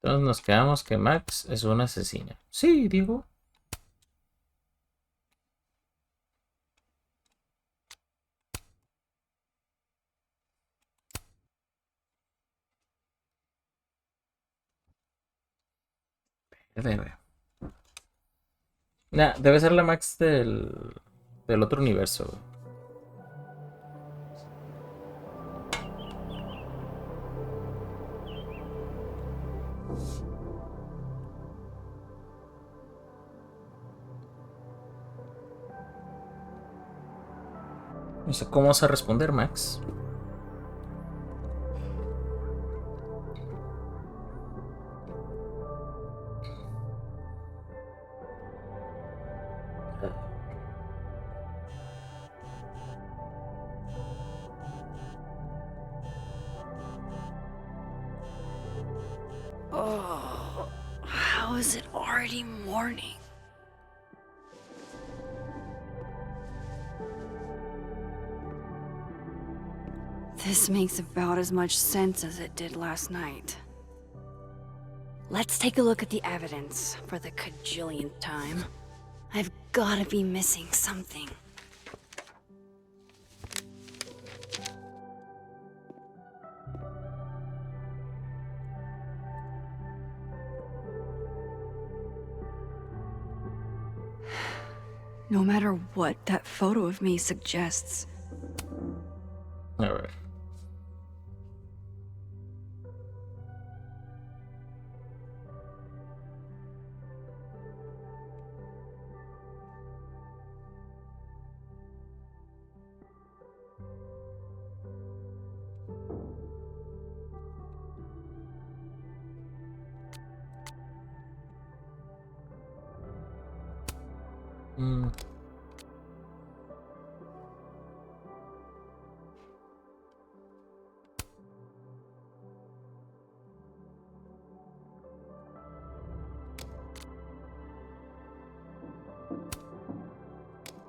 Entonces nos quedamos que Max es una asesina. Sí, digo. Debe. Nah, debe ser la Max del otro universo, güey. No sé cómo vas a responder, Max. Oh, how is it already morning? This makes about as much sense as it did last night. Let's take a look at the evidence for the cajillionth time. I've gotta be missing something. No matter what that photo of me suggests. A ver. Mm,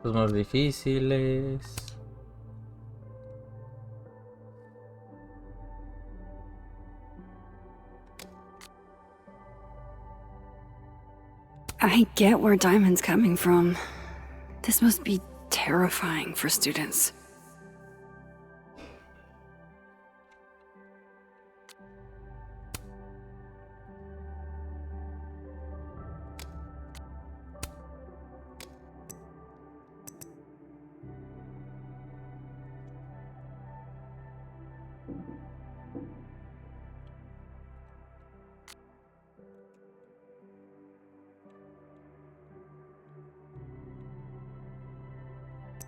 los más difíciles. I get where Diamond's coming from. This must be terrifying for students.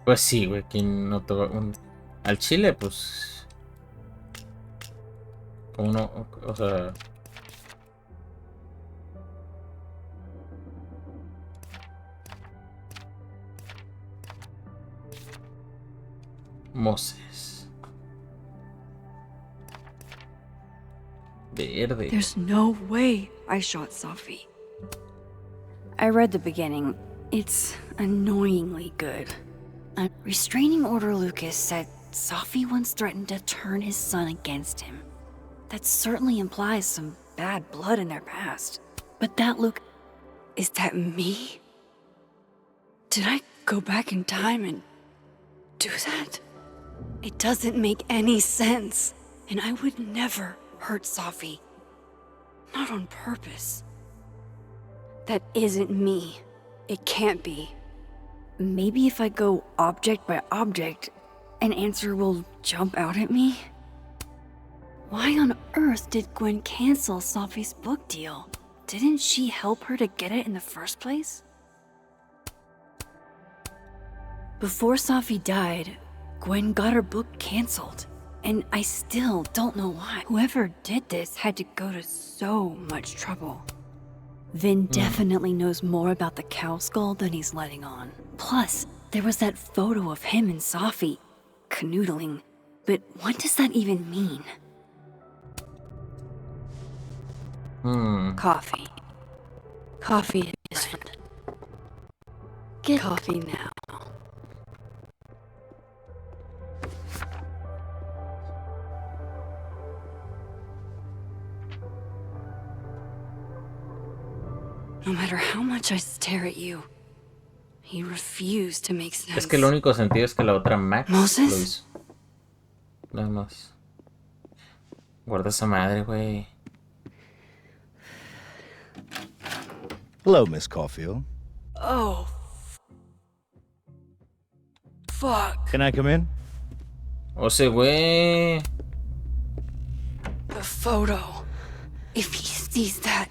Pues sí, güey. ¿Quién no al chile, pues. Como no. O sea. Moses. Verde. There's no way I shot Safi. I read the beginning. It's annoyingly good. A restraining order Lucas said Safi once threatened to turn his son against him. That certainly implies some bad blood in their past. But that Luke... Is that me? Did I go back in time and do that? It doesn't make any sense. And I would never hurt Safi. Not on purpose. That isn't me. It can't be. Maybe if I go object by object, an answer will jump out at me? Why on earth did Gwen cancel Safi's book deal? Didn't she help her to get it in the first place? Before Safi died, Gwen got her book canceled. And I still don't know why. Whoever did this had to go to so much trouble. Vin definitely knows more about the cow skull than he's letting on. Plus, there was that photo of him and Safi canoodling. But what does that even mean? Coffee. Coffee is fun. Get coffee now. No matter how much I stare at you, he refused to make sense. Es que el único sentido es que la otra Max Moses? lo hizo. Nada más. Guarda esa madre, güey. Hello, Miss Caulfield. Oh. Fuck. Can I come in? O sea, güey. The photo. If he sees that.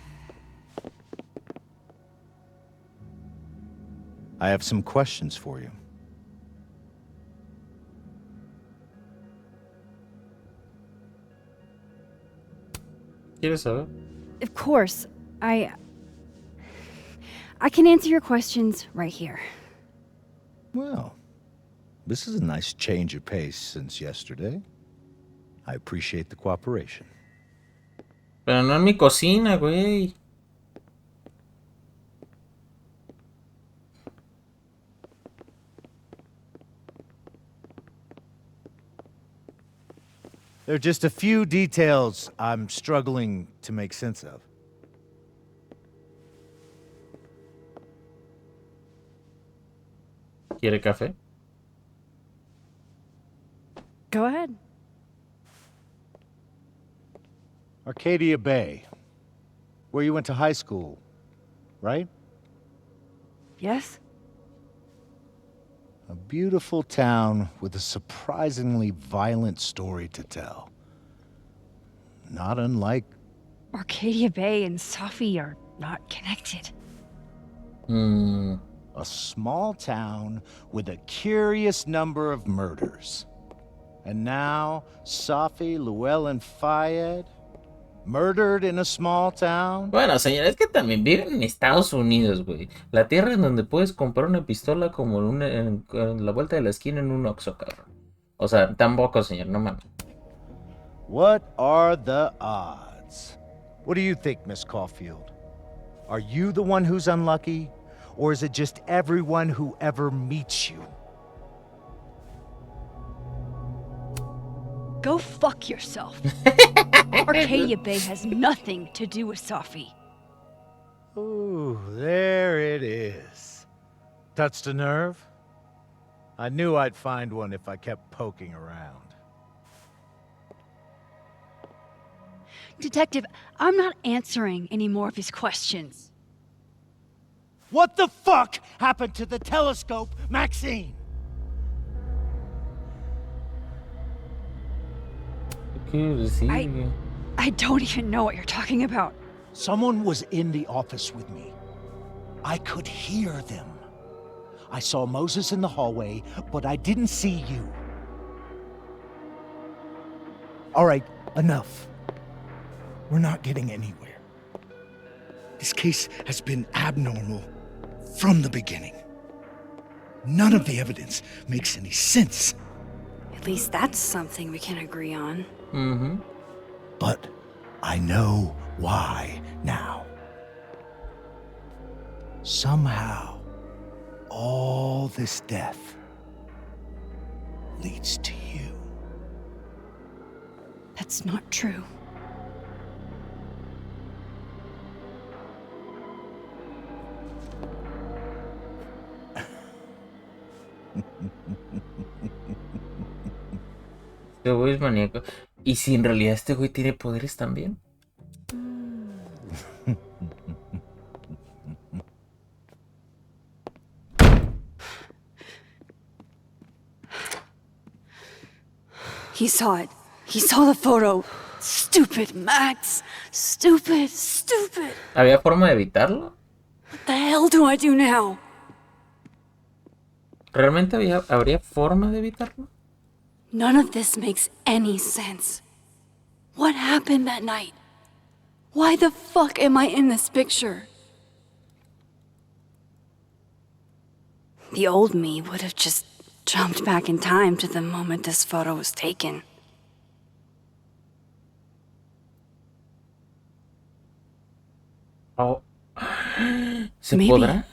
I have some questions for you. ¿Quieres saber? Of course. I can answer your questions right here. Well, this is a nice change of pace since yesterday. I appreciate the cooperation. Pero no en mi cocina, güey. There are just a few details I'm struggling to make sense of. ¿Quiere café? Go ahead. Arcadia Bay, where you went to high school, right? Yes? A beautiful town with a surprisingly violent story to tell. Not unlike... Arcadia Bay and Safi are not connected. A small town with a curious number of murders. And now, Safi, Llewellyn Fayed, murdered in a small town? Bueno, señor, es que también viven en Estados Unidos, güey. La tierra en donde puedes comprar una pistola como en la vuelta de la esquina en un Oxxo, cabrón. O sea, tampoco, señor, no mames. What are the odds? What do you think, Miss Caulfield? Are you the one who's unlucky? Or is it just everyone who ever meets you? Go fuck yourself. Arcadia Bay has nothing to do with Safi. Ooh, there it is. Touched a nerve? I knew I'd find one if I kept poking around. Detective, I'm not answering any more of his questions. What the fuck happened to the telescope, Maxine? ¿Qué quiero decir, güey? I don't even know what you're talking about. Someone was in the office with me. I could hear them. I saw Moses in the hallway, but I didn't see you. All right, enough. We're not getting anywhere. This case has been abnormal from the beginning. None of the evidence makes any sense. At least that's something we can agree on. Mm-hmm. But I know why now. Somehow, all this death leads to you. That's not true. Este güey es maníaco. ¿Y si en realidad este güey tiene poderes también? He saw it. He saw the photo. Stupid, Max. Stupid, stupid. ¿Había forma de evitarlo? What the hell do I do now? ¿Realmente habría forma de evitarlo? None of this makes any sense. What happened that night? Why the fuck am I in this picture? The old me would have just jumped back in time to the moment this photo was taken. Oh. ¿Se Maybe. podrá?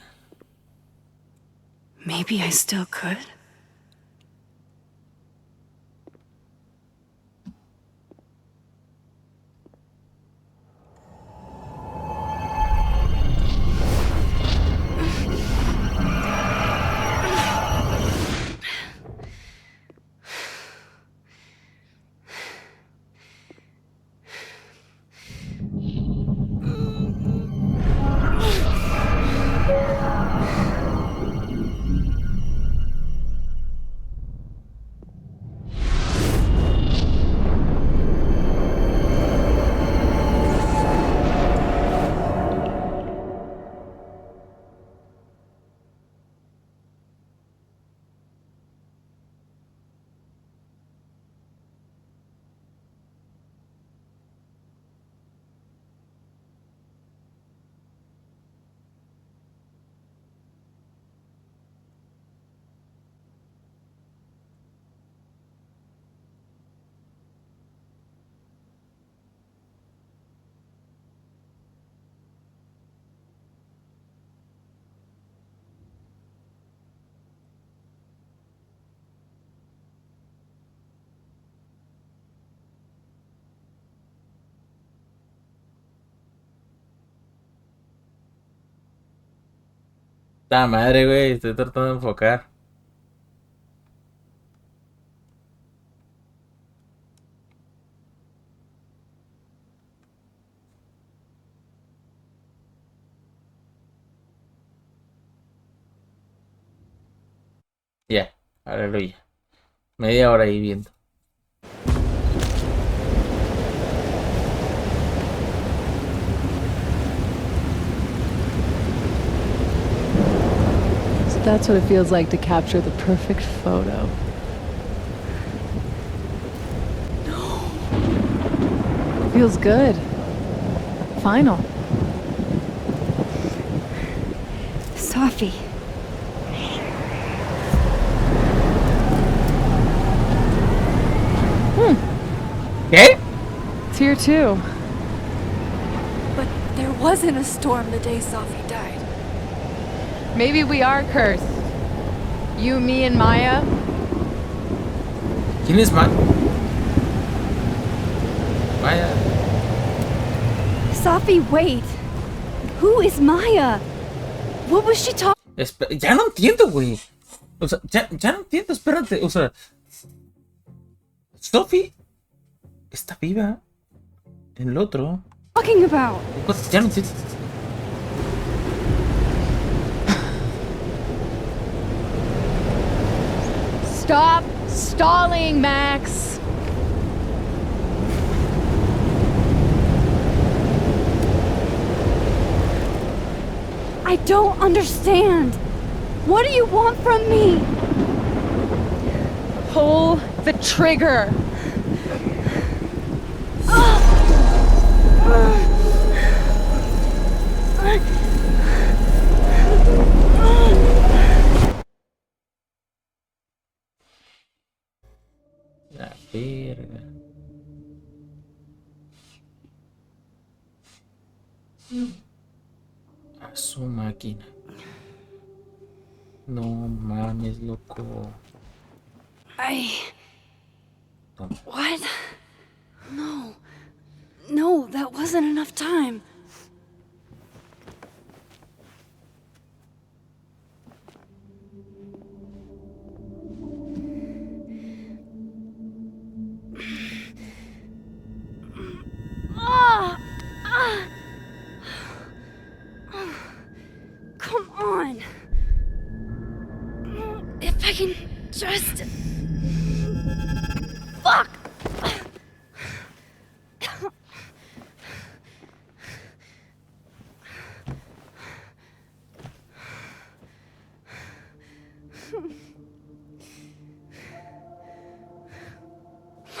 Maybe I still could. La madre, güey, estoy tratando de enfocar. Ya, aleluya. Media hora ahí viendo. So that's what it feels like to capture the perfect photo. No. Feels good. Final. Sophie. ¿Qué? It's here too. But there wasn't a storm the day Sophie died. Maybe we are cursed. You, me, and Maya. ¿Quién es Maya? Sophie, wait. Who is Maya? What was she talking? Ya no entiendo, güey. O sea, ya no entiendo, espérate. O sea, Sophie está viva. El otro. Talking about? Ya no entiendo. Stop stalling, Max. I don't understand. What do you want from me? Pull the trigger. La verga. A su máquina. No mames, loco. Toma. What? No. No, that wasn't enough time. Come on. If I can just... Fuck!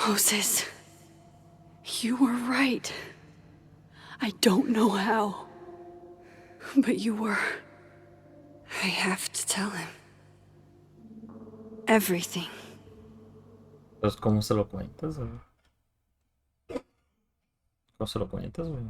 Moses, you were right. I don't know how, but you were. I have to tell him. Everything. Pues, ¿cómo se lo cuentas, güey? ¿Cómo se lo cuentas, güey?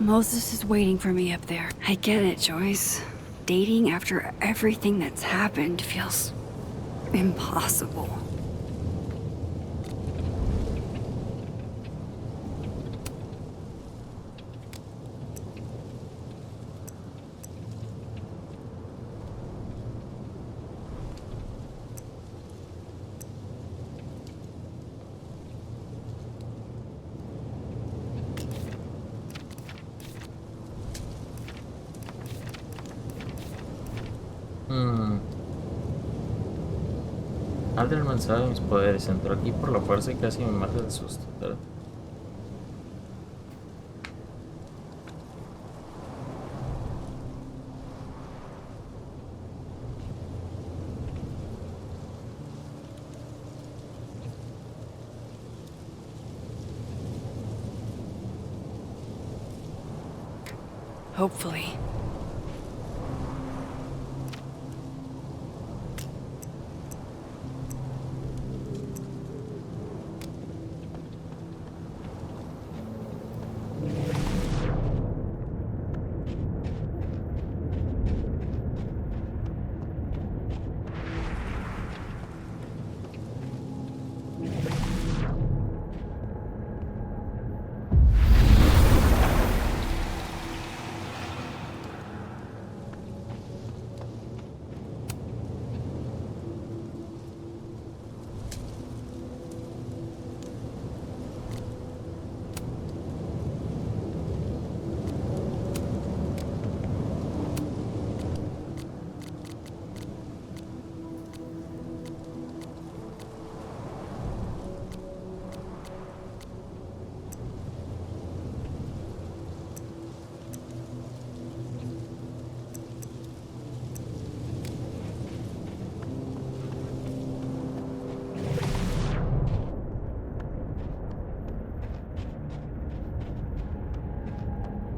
Moses is waiting for me up there. I get it, Joyce. Dating after everything that's happened feels impossible. Alderman sabe mis poderes. Entró aquí por la fuerza y casi me mata de susto. ¿Verdad? hopefully.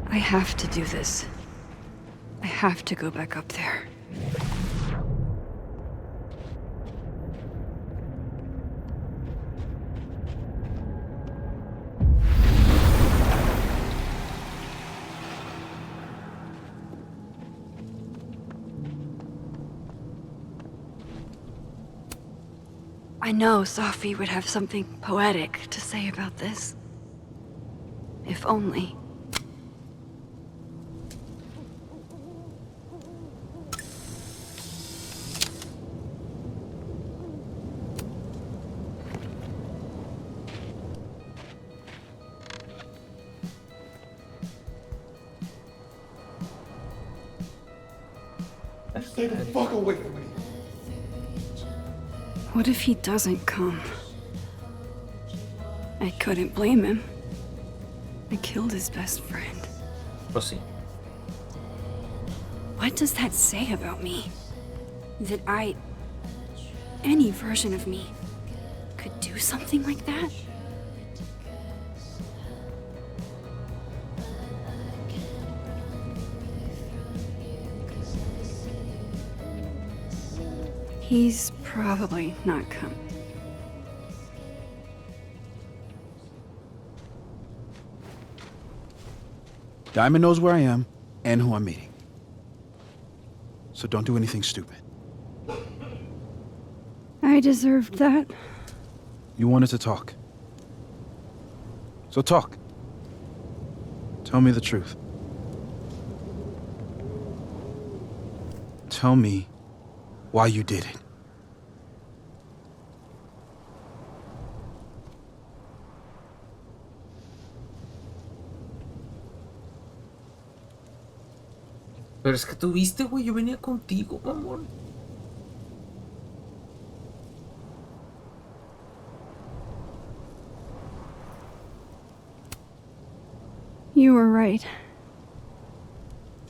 I have to do this. I have to go back up there. I know Sophie would have something poetic to say about this. If only. Stay the fuck away from me. What if he doesn't come? I couldn't blame him. I killed his best friend. Pues sí. What does that say about me? That any version of me, could do something like that? He's probably not coming. Diamond knows where I am and who I'm meeting. So don't do anything stupid. I deserved that. You wanted to talk. So talk. Tell me the truth. Tell me why you did it. Pero es que tú viste, güey, yo venía contigo, mamón. You were right.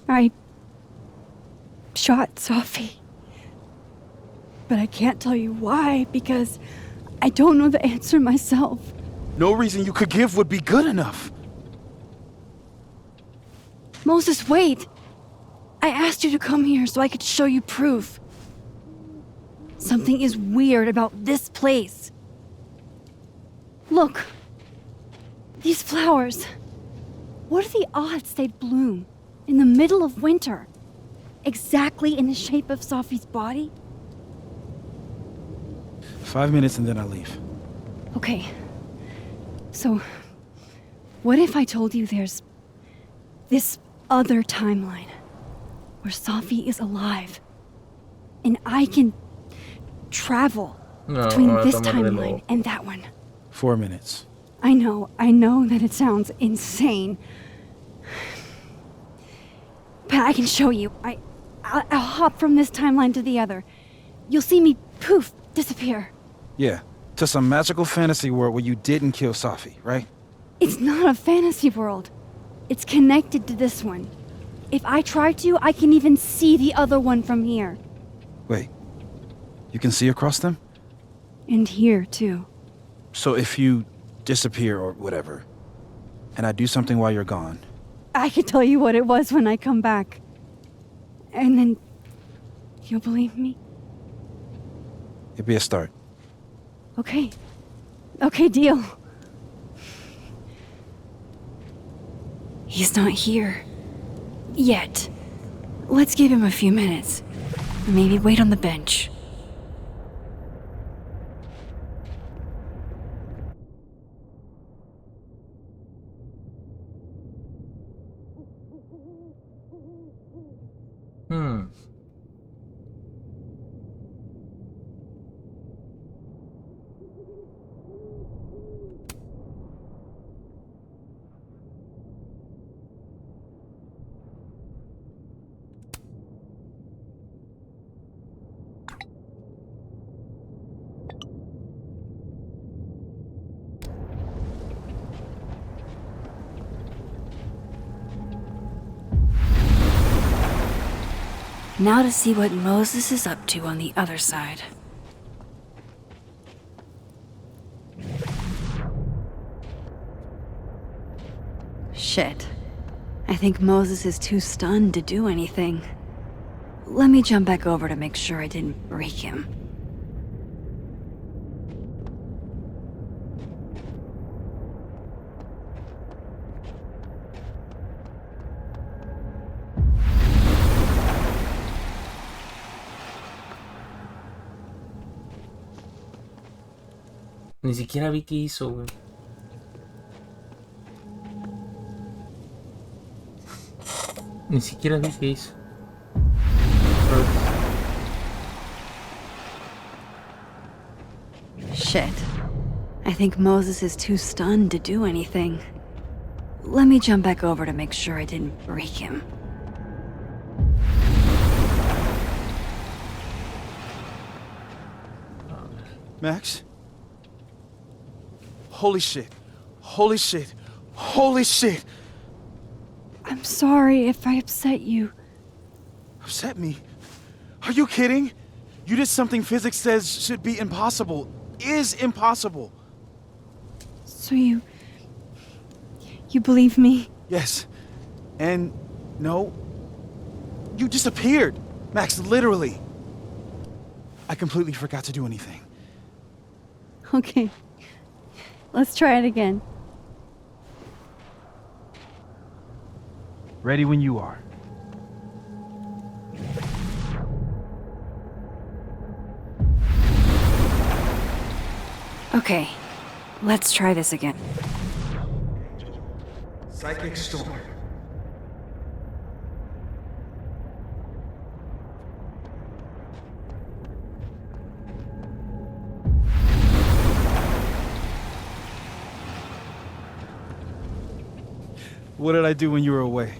I shot Sophie. But I can't tell you why, because I don't know the answer myself. No reason you could give would be good enough. Moses, wait! I asked you to come here so I could show you proof. Something is weird about this place. Look. These flowers. What are the odds they'd bloom in the middle of winter? Exactly in the shape of Sophie's body? 5 minutes and then I'll leave. Okay. So, what if I told you there's this other timeline where Sophie is alive and I can travel between this timeline and that one? 4 minutes. I know that it sounds insane. But I can show you. I'll hop from this timeline to the other. You'll see me, poof, disappear. Yeah, to some magical fantasy world where you didn't kill Sophie, right? It's not a fantasy world. It's connected to this one. If I try to, I can even see the other one from here. Wait, you can see across them? And here, too. So if you disappear or whatever, and I do something while you're gone... I can tell you what it was when I come back. And then you'll believe me? It'd be a start. Okay. Okay, deal. He's not here. Yet. Let's give him a few minutes. Maybe wait on the bench. Hmm. Now to see what Moses is up to on the other side. Shit. I think Moses is too stunned to do anything. Let me jump back over to make sure I didn't break him. Ni siquiera vi qué hizo, güey. Ni siquiera vi qué hizo. Shit. I think Moses is too stunned to do anything. Let me jump back over to make sure I didn't break him. Max? Holy shit. Holy shit. Holy shit. I'm sorry if I upset you. Upset me? Are you kidding? You did something physics says should be impossible. Is impossible. So you believe me? Yes. And no. You disappeared. Max, literally. I completely forgot to do anything. Okay. Let's try it again. Ready when you are. Okay. Let's try this again. Psychic storm. What did I do when you were away?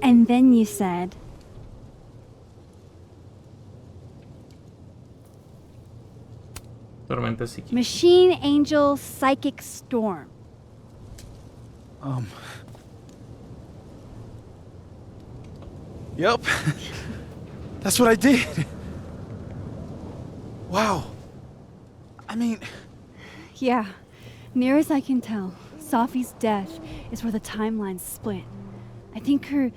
And then you said, Tormenta psíquica. Machine Angel Psychic Storm. Yep. That's what I did. Wow. I mean, Yeah. Near as I can tell, Safi's death is where the timelines split. I think her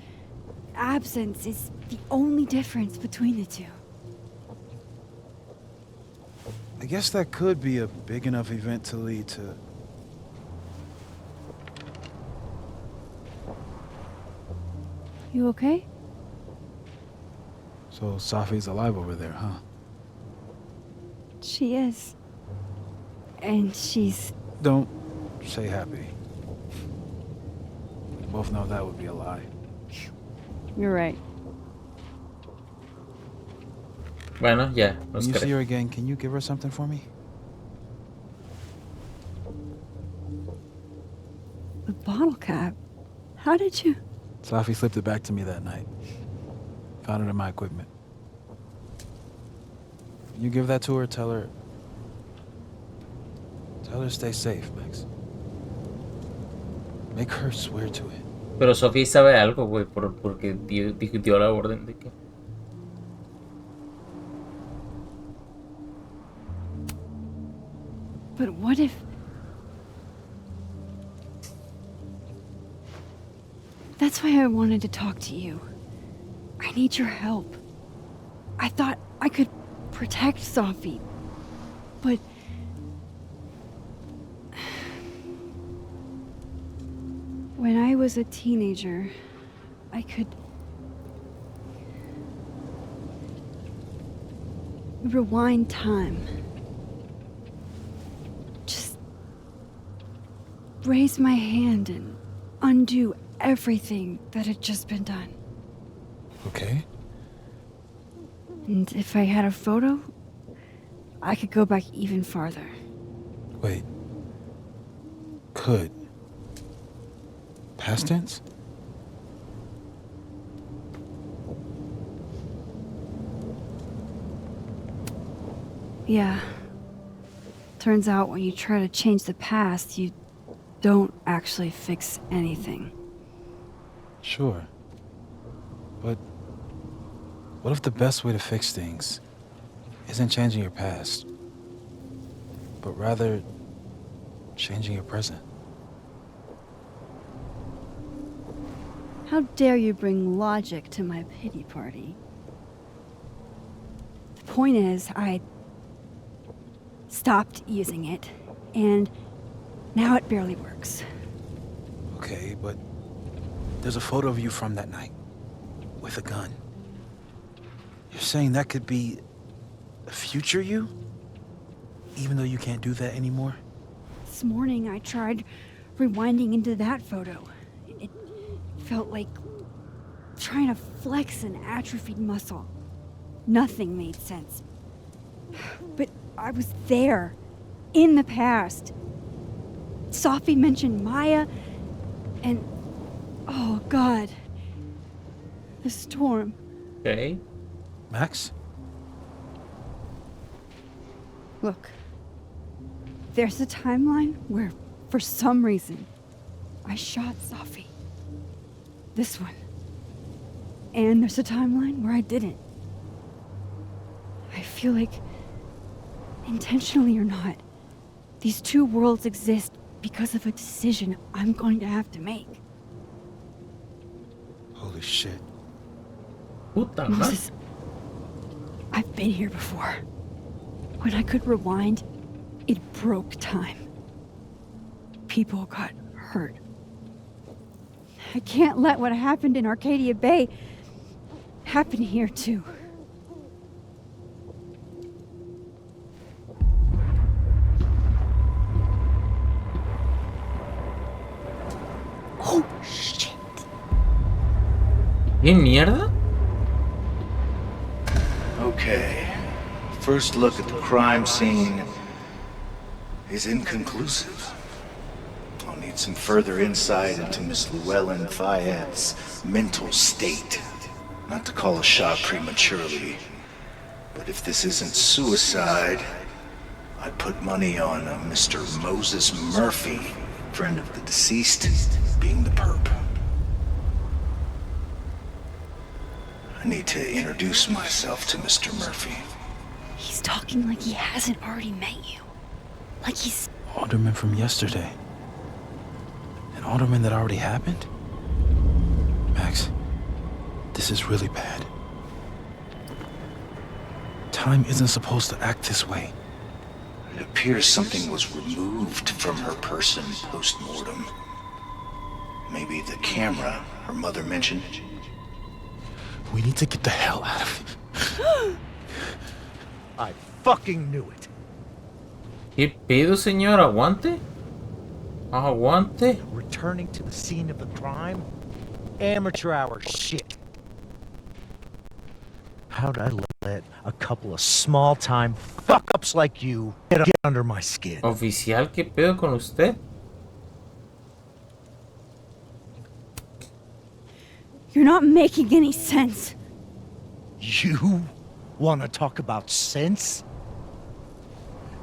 absence is the only difference between the two. I guess that could be a big enough event to lead to... You okay? So Safi's alive over there, huh? She is. And she's... Don't say happy. We both know that would be a lie. You're right. Bueno, ya, nos When you see creo. her again, can you give her something for me? The bottle cap? How did you... Safi slipped it back to me that night. Found it in my equipment. You give that to her, tell her to stay safe, Max. Make her swear to it. Pero Sophie sabe algo, güey, porque dio la orden de que... But what if... That's why I wanted to talk to you. I need your help. I thought I could protect Sophie, but... When I was a teenager, I could... rewind time. Just raise my hand and undo everything that had just been done. Okay. And if I had a photo, I could go back even farther. Wait. Could. Past tense? Yeah. Turns out when you try to change the past, you don't actually fix anything. Sure. But what if the best way to fix things isn't changing your past, but rather changing your present? How dare you bring logic to my pity party? The point is, I stopped using it, and now it barely works. Okay, but there's a photo of you from that night, with a gun. You're saying that could be a future you? Even though you can't do that anymore? This morning I tried rewinding into that photo. It felt like trying to flex an atrophied muscle. Nothing made sense. But I was there, in the past. Sophie mentioned Maya, and oh God, the storm. Okay. Max? Look, there's a timeline where, for some reason, I shot Sophie. This one. And there's a timeline where I didn't. I feel like, intentionally or not, these two worlds exist because of a decision I'm going to have to make. Holy shit. Puta madre. Moses, I've been here before. When I could rewind, it broke time. People got hurt. I can't let what happened in Arcadia Bay happen here too. Oh, shit. ¿Qué mierda? Okay. First look at the crime scene is inconclusive. I'll need some further insight into Miss Llewellyn Fayette's mental state. Not to call a shot prematurely, but if this isn't suicide, I'd put money on a Mr. Moses Murphy, friend of the deceased, being the perp. I need to introduce myself to Mr. Murphy. He's talking like he hasn't already met you. Like he's... Alderman from yesterday. An alderman that already happened? Max, this is really bad. Time isn't supposed to act this way. It appears something was removed from her person post-mortem. Maybe the camera her mother mentioned. We need to get the hell out of here. I fucking knew it. ¿Qué pedo, señor? ¿Aguante? ¿Aguante? Returning to the scene of the crime? Amateur hour shit. How'd I let a couple of small-time fuck-ups like you get under my skin? Oficial, ¿qué pedo con usted? You're not making any sense. You want to talk about sense?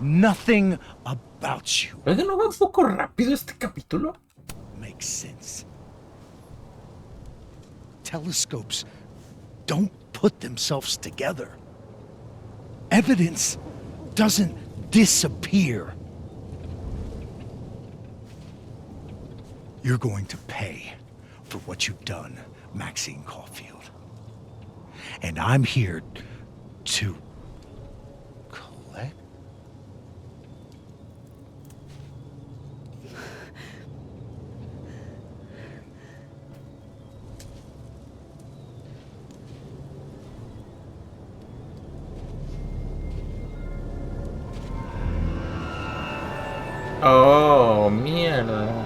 Nothing about you ¿Oiga, no va un poco rápido este capítulo? Makes sense. Telescopes don't put themselves together. Evidence doesn't disappear. You're going to pay for what you've done, Maxine Caulfield. And I'm here to collect. Oh, mierda.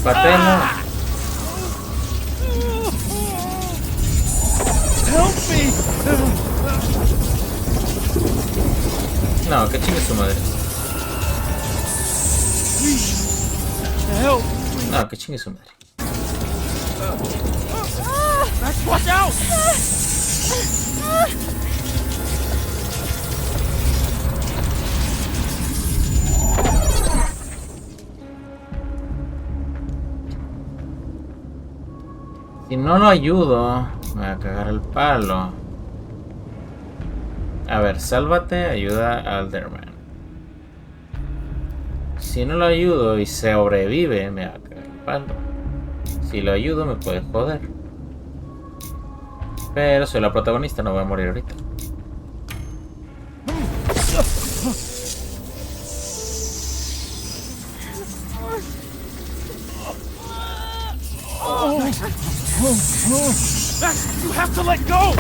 Patena. Help me! No, que chingue su madre. Help! No, que chingue su madre. Max, watch out! Si no lo ayudo, me va a cagar el palo. A ver, sálvate, ayuda a Alderman. Si no lo ayudo y sobrevive, me va a cagar el palo. Si lo ayudo, me puede joder. Pero soy la protagonista, no voy a morir ahorita. Max, you have to let go!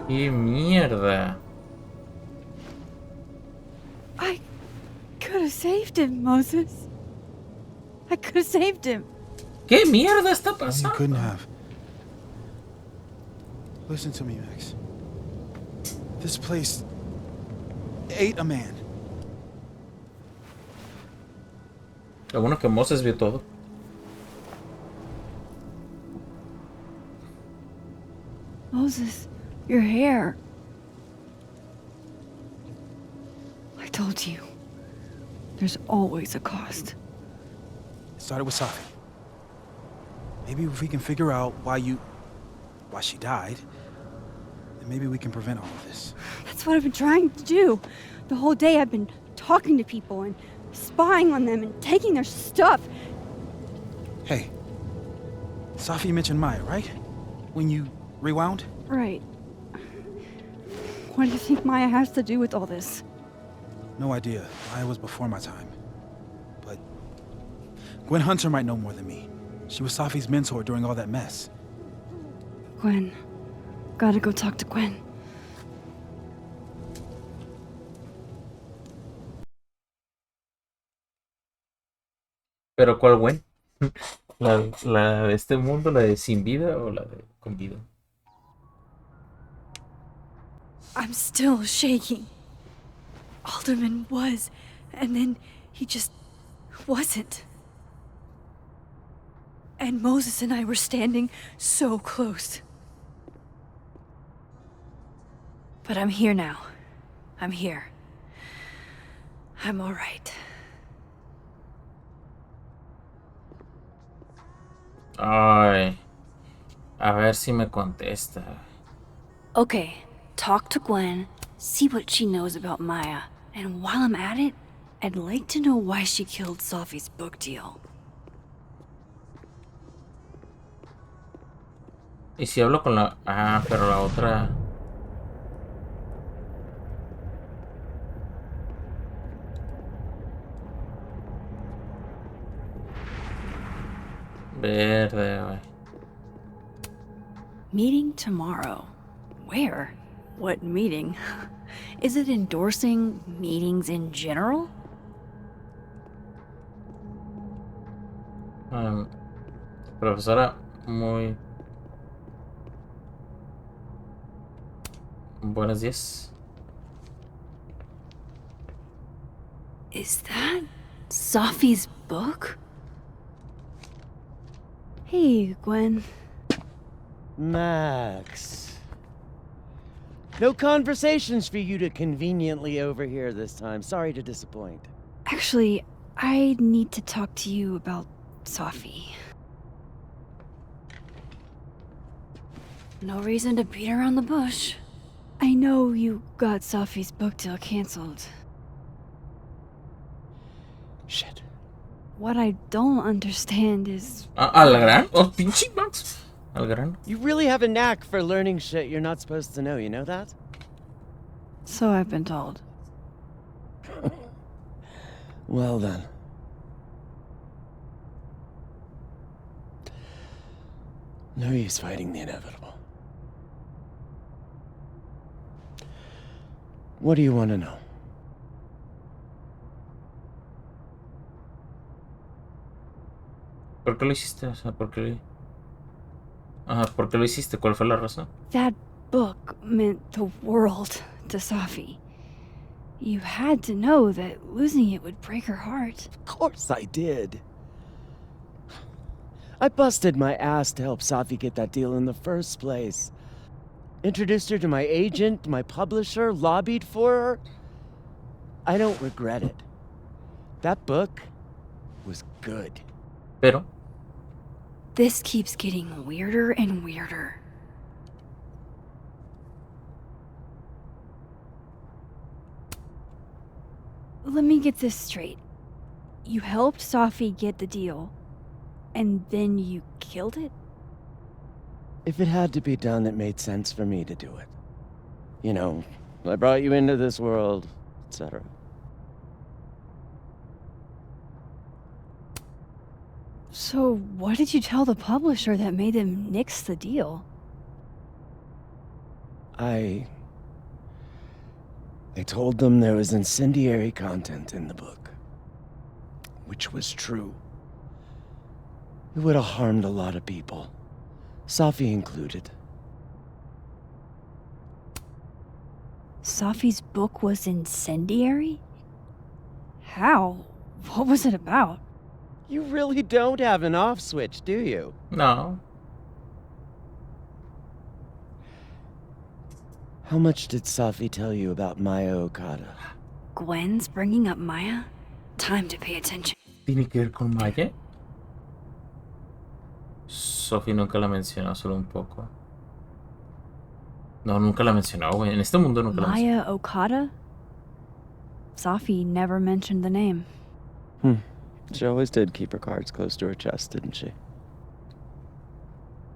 ¡Qué mierda! I could have saved him, Moses. I could have saved him. ¿Qué mierda está You pasando? couldn't have. Listen to me, Max. This place ate a man. Lo bueno que Moses vio todo. Moses, your hair. I told you. There's always a cost. It started with Safi. Maybe if we can figure out why she died, then maybe we can prevent all of this. That's what I've been trying to do. The whole day I've been talking to people and spying on them and taking their stuff. Hey, Safi mentioned Maya, right? When you rewound? Right. What do you think Maya has to do with all this? No idea. Maya was before my time. But Gwen Hunter might know more than me. She was Safi's mentor during all that mess. Gwen. Gotta go talk to Gwen. ¿Pero cuál Gwen? ¿La de este mundo, la de sin vida o la de con vida? I'm still shaking. Alderman was, and then he just wasn't. And Moses and I were standing so close. But I'm here now. I'm here. I'm all right. Ay, a ver si me contesta. Okay, talk to Gwen, see what she knows about Maya, and while I'm at it, I'd like to know why she killed Sophie's book deal. ¿Y si hablo con la... Ah, pero la otra... Verde, güey. Meeting tomorrow. Where? What meeting? Is it endorsing meetings in general? Um, profesora, muy buenos días. Is that Sophie's book? Hey, Gwen. Max. No conversations for you to conveniently overhear this time. Sorry to disappoint. Actually, I need to talk to you about Sophie. No reason to beat around the bush. I know you got Sophie's book deal canceled. Shit. What I don't understand is... Al gran. Oh, pinche Max. Al gran. You really have a knack for learning shit you're not supposed to know, you know that? So I've been told. Well then. No use fighting the inevitable. What do you want to know? ¿Por qué lo hiciste? O sea, ¿por qué? Ajá, ¿por qué lo hiciste? ¿Cuál fue la razón? That book meant the world to Sophie. You had to know that losing it would break her heart. Of course I did. I busted my ass to help Safi get that deal in the first place. Introduced her to my agent, my publisher, lobbied for her. I don't regret it. That book was good. Pero, This keeps getting weirder and weirder. Let me get this straight. You helped Sophie get the deal, and then you killed it? If it had to be done, it made sense for me to do it. You know, I brought you into this world, etc. So what did you tell the publisher that made them nix the deal? I told them there was incendiary content in the book. Which was true. It would have harmed a lot of people. Safi included. Sophie's book was incendiary? How? What was it about? You really don't have an off switch, do you? no. How much did Safi tell you about Maya Okada? Gwen's bringing up Maya? Time to pay attention. ¿Tiene que ver con Maya? Sophie nunca la mencionó, solo un poco. No, nunca la mencionó, güey. En este mundo nunca la mencionó. Maya Okada? Sophie never mentioned the name. She always did keep her cards close to her chest, didn't she?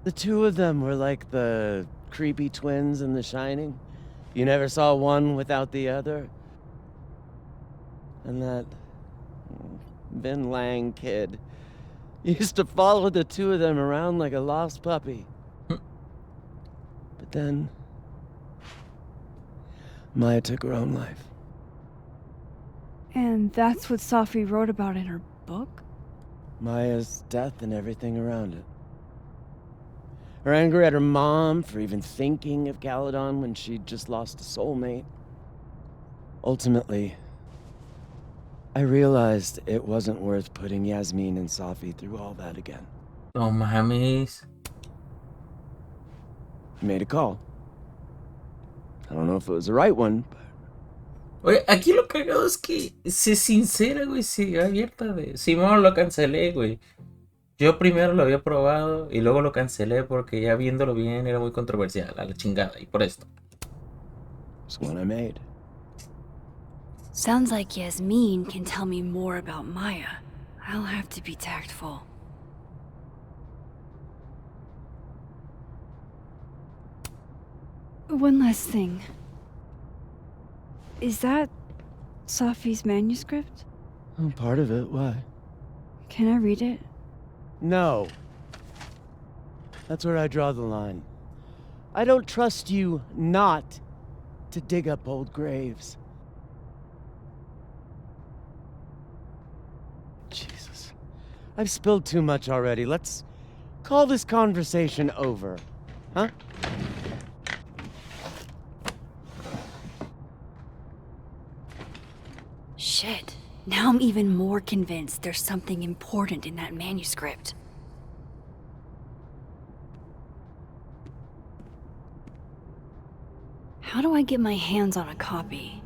The two of them were like the creepy twins in The Shining. You never saw one without the other. And that Vin Lang kid used to follow the two of them around like a lost puppy. But then Maya took her own life. And that's what Sophie wrote about in her book? Maya's death and everything around it. Her anger at her mom for even thinking of Caledon when she'd just lost a soulmate. Ultimately, I realized it wasn't worth putting Yasmin and Safi through all that again. No mames. I made a call. I don't know if it was the right one, but Oye, aquí lo cagado es que se sincera, güey, se abierta de... Simón, lo cancelé, güey. Yo primero lo había probado y luego lo cancelé porque ya viéndolo bien era muy controversial, a la chingada, y por esto. it's one I made. Sounds like Yasmin can tell me more about Maya. I'll have to be tactful. One last thing. Is that Sophie's manuscript? Oh, part of it, why? Can I read it? No. That's where I draw the line. I don't trust you not to dig up old graves. Jesus. I've spilled too much already. Let's call this conversation over. Huh? Shit. Now I'm even more convinced there's something important in that manuscript. How do I get my hands on a copy?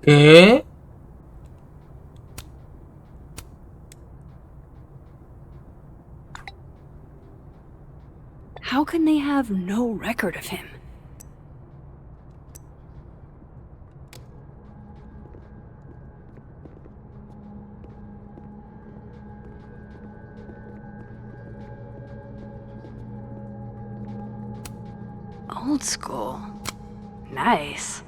¿Qué? How can they have no record of him? Old school. Nice.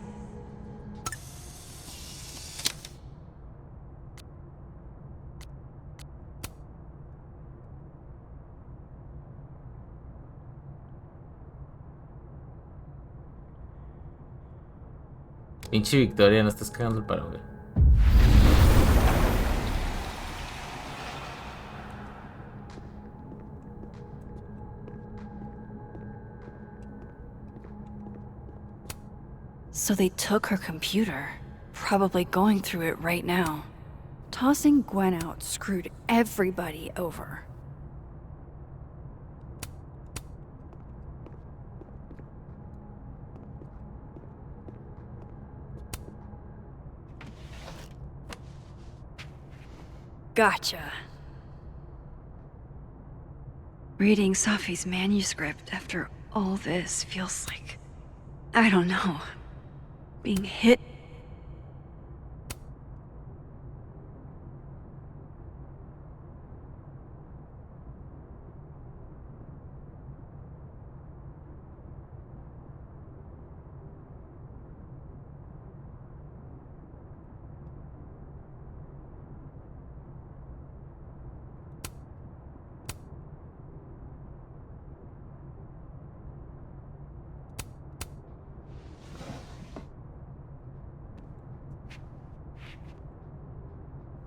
Pinche Victoria, no estás cagando el paro, güey. So they took her computer. Probably going through it right now. Tossing Gwen out screwed everybody over. Gotcha. Reading Safi's manuscript after all this feels like, I don't know, being hit.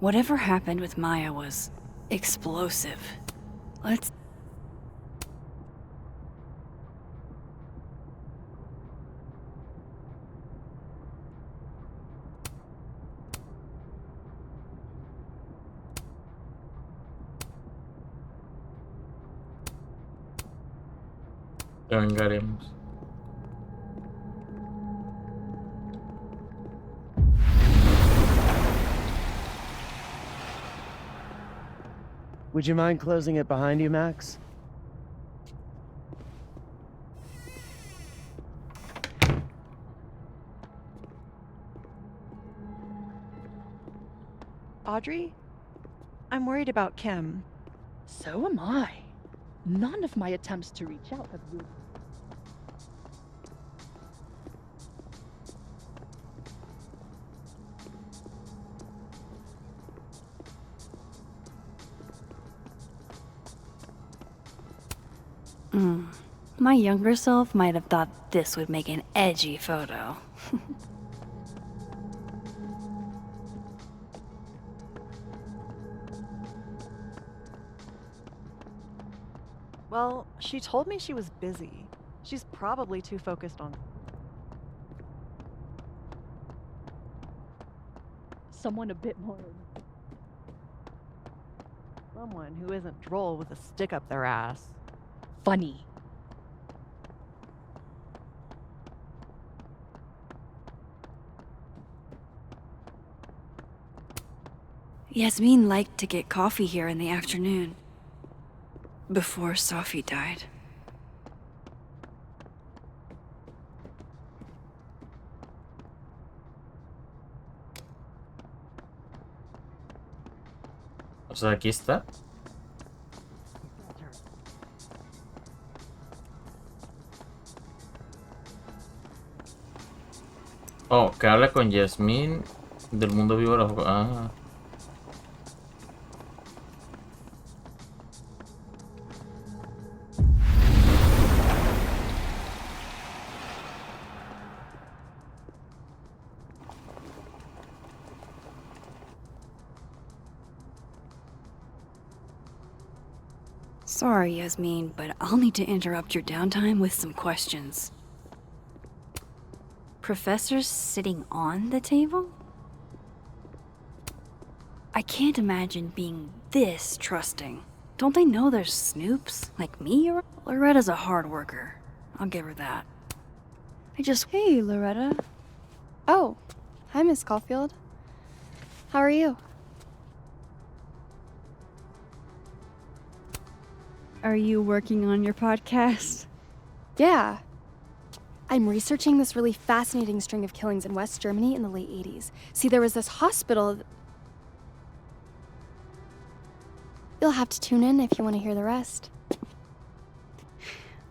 Whatever happened with Maya was explosive. Let's... Ya vengaremos. Would you mind closing it behind you, Max? Audrey? I'm worried about Kim. So am I. None of my attempts to reach out have really... My younger self might have thought this would make an edgy photo. Well, she told me she was busy. She's probably too focused on... Someone a bit more... Someone who isn't droll with a stick up their ass. funny. Yasmin liked to get coffee here in the afternoon. Before Safi died. O sea, aquí está. Oh, que habla con Yasmin Del mundo biológico. Ah. Sorry, Yasmin, but I'll need to interrupt your downtime with some questions. Professors sitting on the table? I can't imagine being this trusting. Don't they know there's snoops like me? Loretta's a hard worker. I'll give her that. Hey, Loretta. Oh, hi, Miss Caulfield. How are you? Are you working on your podcast? Yeah. I'm researching this really fascinating string of killings in West Germany in the late 80s. See, there was this hospital. You'll have to tune in if you want to hear the rest.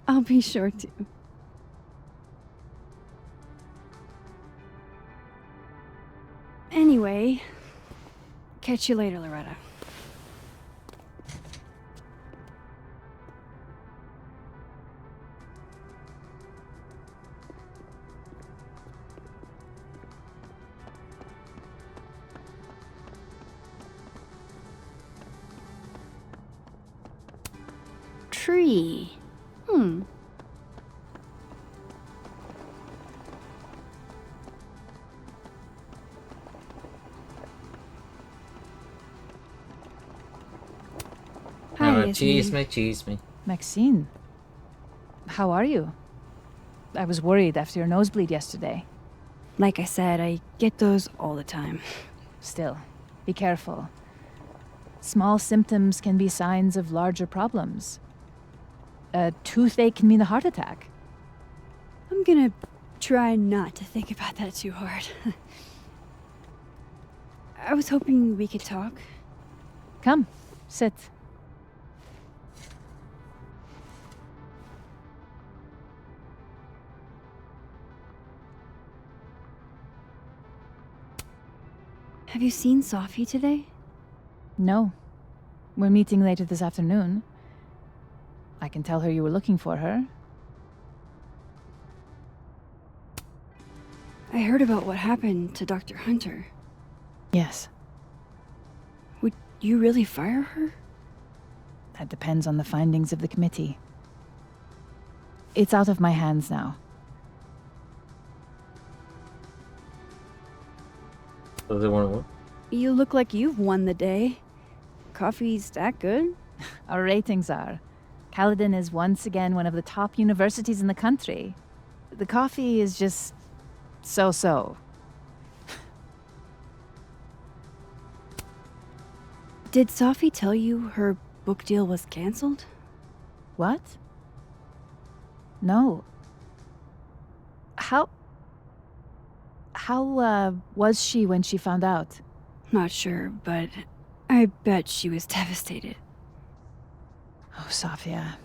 I'll be sure to. Anyway, catch you later, Loretta. Tree. Hi, Yasmin. Chisme. Maxine, how are you? I was worried after your nosebleed yesterday. Like I said, I get those all the time. Still, be careful. Small symptoms can be signs of larger problems. A toothache can mean a heart attack. I'm gonna try not to think about that too hard. I was hoping we could talk. Come, sit. Have you seen Sophie today? No. We're meeting later this afternoon. I can tell her you were looking for her. I heard about what happened to Dr. Hunter. Yes. Would you really fire her? That depends on the findings of the committee. It's out of my hands now. Does it want to work? You look like you've won the day. Coffee's that good? Our ratings are. Caledon is once again one of the top universities in the country. The coffee is just so-so. Did Sophie tell you her book deal was canceled? What? No. How was she when she found out? Not sure, but I bet she was devastated. Oh, Sophia.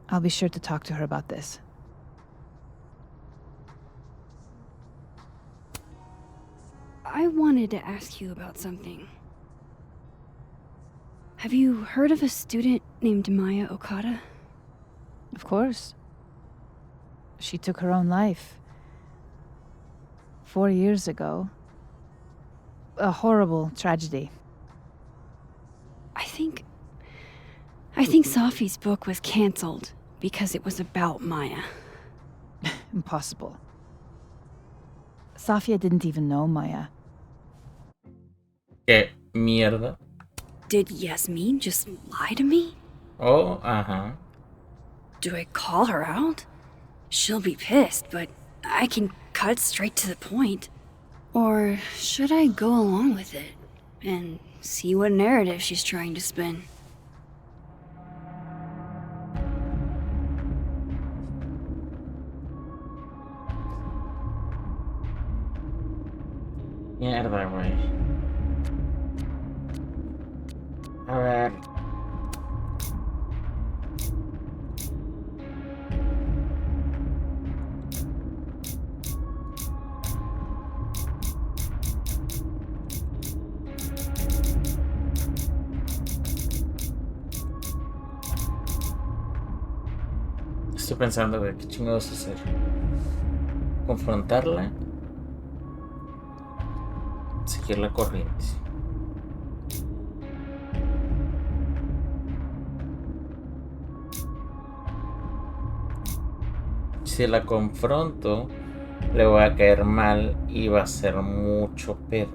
I'll be sure to talk to her about this. I wanted to ask you about something. Have you heard of a student named Maya Okada? Of course. She took her own life. 4 years ago. A horrible tragedy. I think Sophie's book was canceled because it was about Maya. Impossible. Sophia didn't even know Maya. ¿Qué mierda? Did Yasmin just lie to me? Oh, ajá. Do I call her out? She'll be pissed, but I can cut straight to the point. Or should I go along with it and see what narrative she's trying to spin? Mierda, güey. A ver. Estoy pensando, güey, qué chingados hacer. Confrontarla. Seguir la corriente. Si la confronto, le voy a caer mal y va a ser mucho pedo.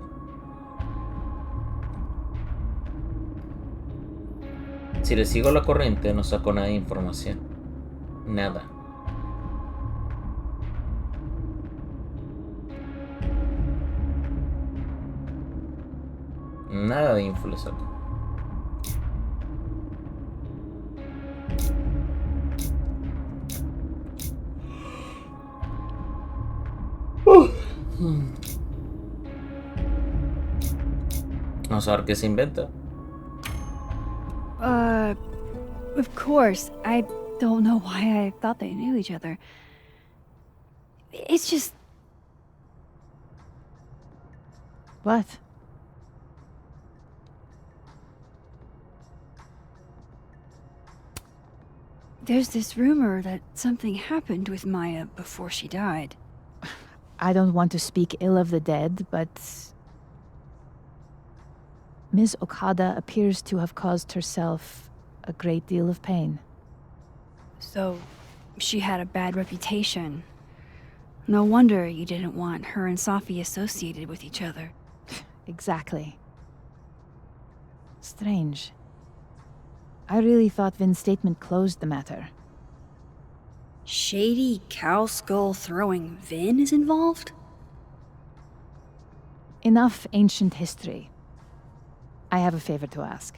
Si le sigo la corriente, no saco nada de información. Nada. Nada de info le saco. Vamos a ver qué se inventa. Of course. I don't know why I thought they knew each other. It's just. What? There's this rumor that something happened with Maya before she died. I don't want to speak ill of the dead, but Ms. Okada appears to have caused herself a great deal of pain. So, she had a bad reputation. No wonder you didn't want her and Safi associated with each other. Exactly. Strange. I really thought Vin's statement closed the matter. Shady cow skull throwing Vin is involved? Enough ancient history. I have a favor to ask.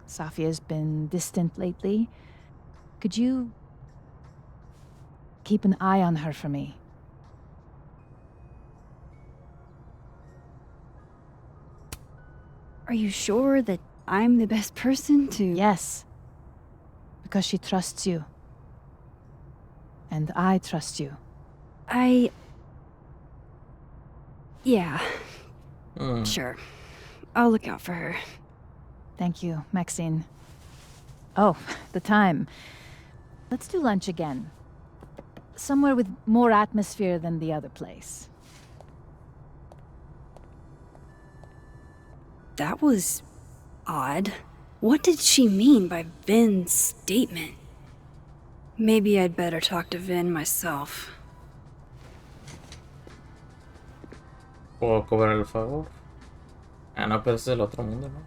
Safia's been distant lately. Could you keep an eye on her for me? Are you sure that I'm the best person to... Yes. Because she trusts you. And I trust you. Yeah. Sure. I'll look out for her. Thank you, Maxine. Oh, the time. Let's do lunch again. Somewhere with more atmosphere than the other place. That was odd. What did she mean by Vin's statement? Maybe I'd better talk to Vin myself. ¿Puedo cobrar el favor? Ah, no, pero ese es el otro mundo, ¿no?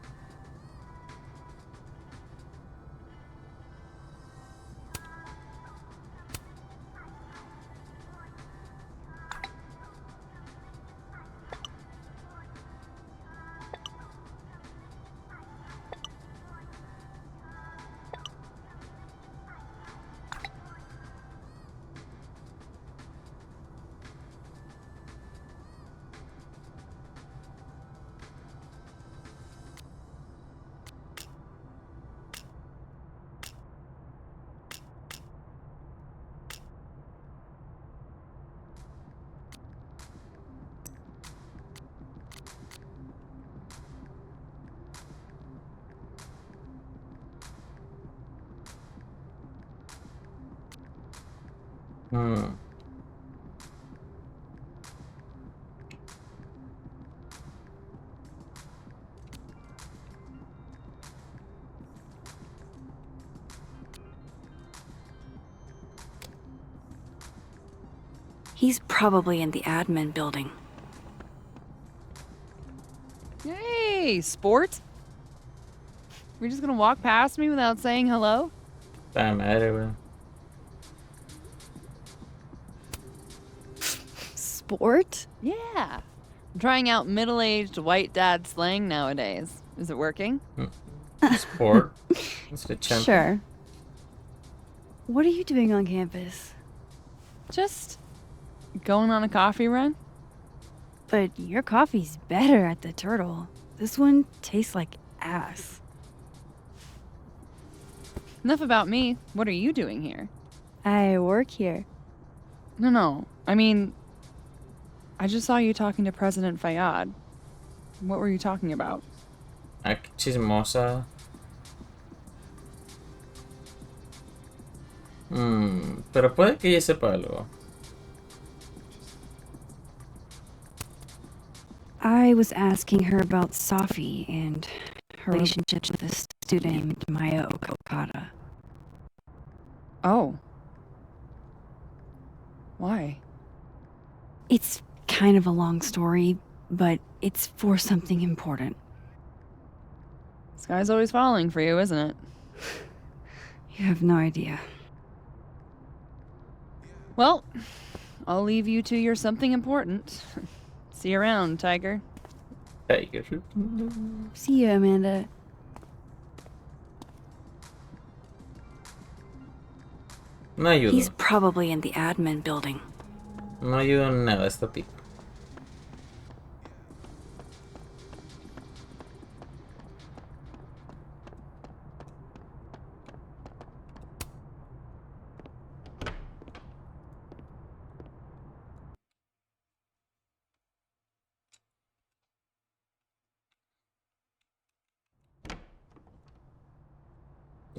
He's probably in the admin building. Hey, sport. We're just gonna walk past me without saying hello? Está madre, güey. Sport? Yeah. I'm trying out middle-aged white dad slang nowadays. Is it working? Sport. It's the champion. Sure. What are you doing on campus? Just going on a coffee run? But your coffee's better at the Turtle. This one tastes like ass. Enough about me. What are you doing here? I work here. No. I mean, I just saw you talking to President Fayyad. What were you talking about? Ah, qué chismosa. Pero puede que ella sepa algo. I was asking her about Safi and her relationship with a student named Maya Okada. Oh. Why? It's kind of a long story, but it's for something important. Sky's always falling for you, isn't it? You have no idea. Well, I'll leave you to your something important. See you around, Tiger. Tiger. See you, Amanda. No ayuda. He's probably in the admin building. No ayuda en nada esta tipa.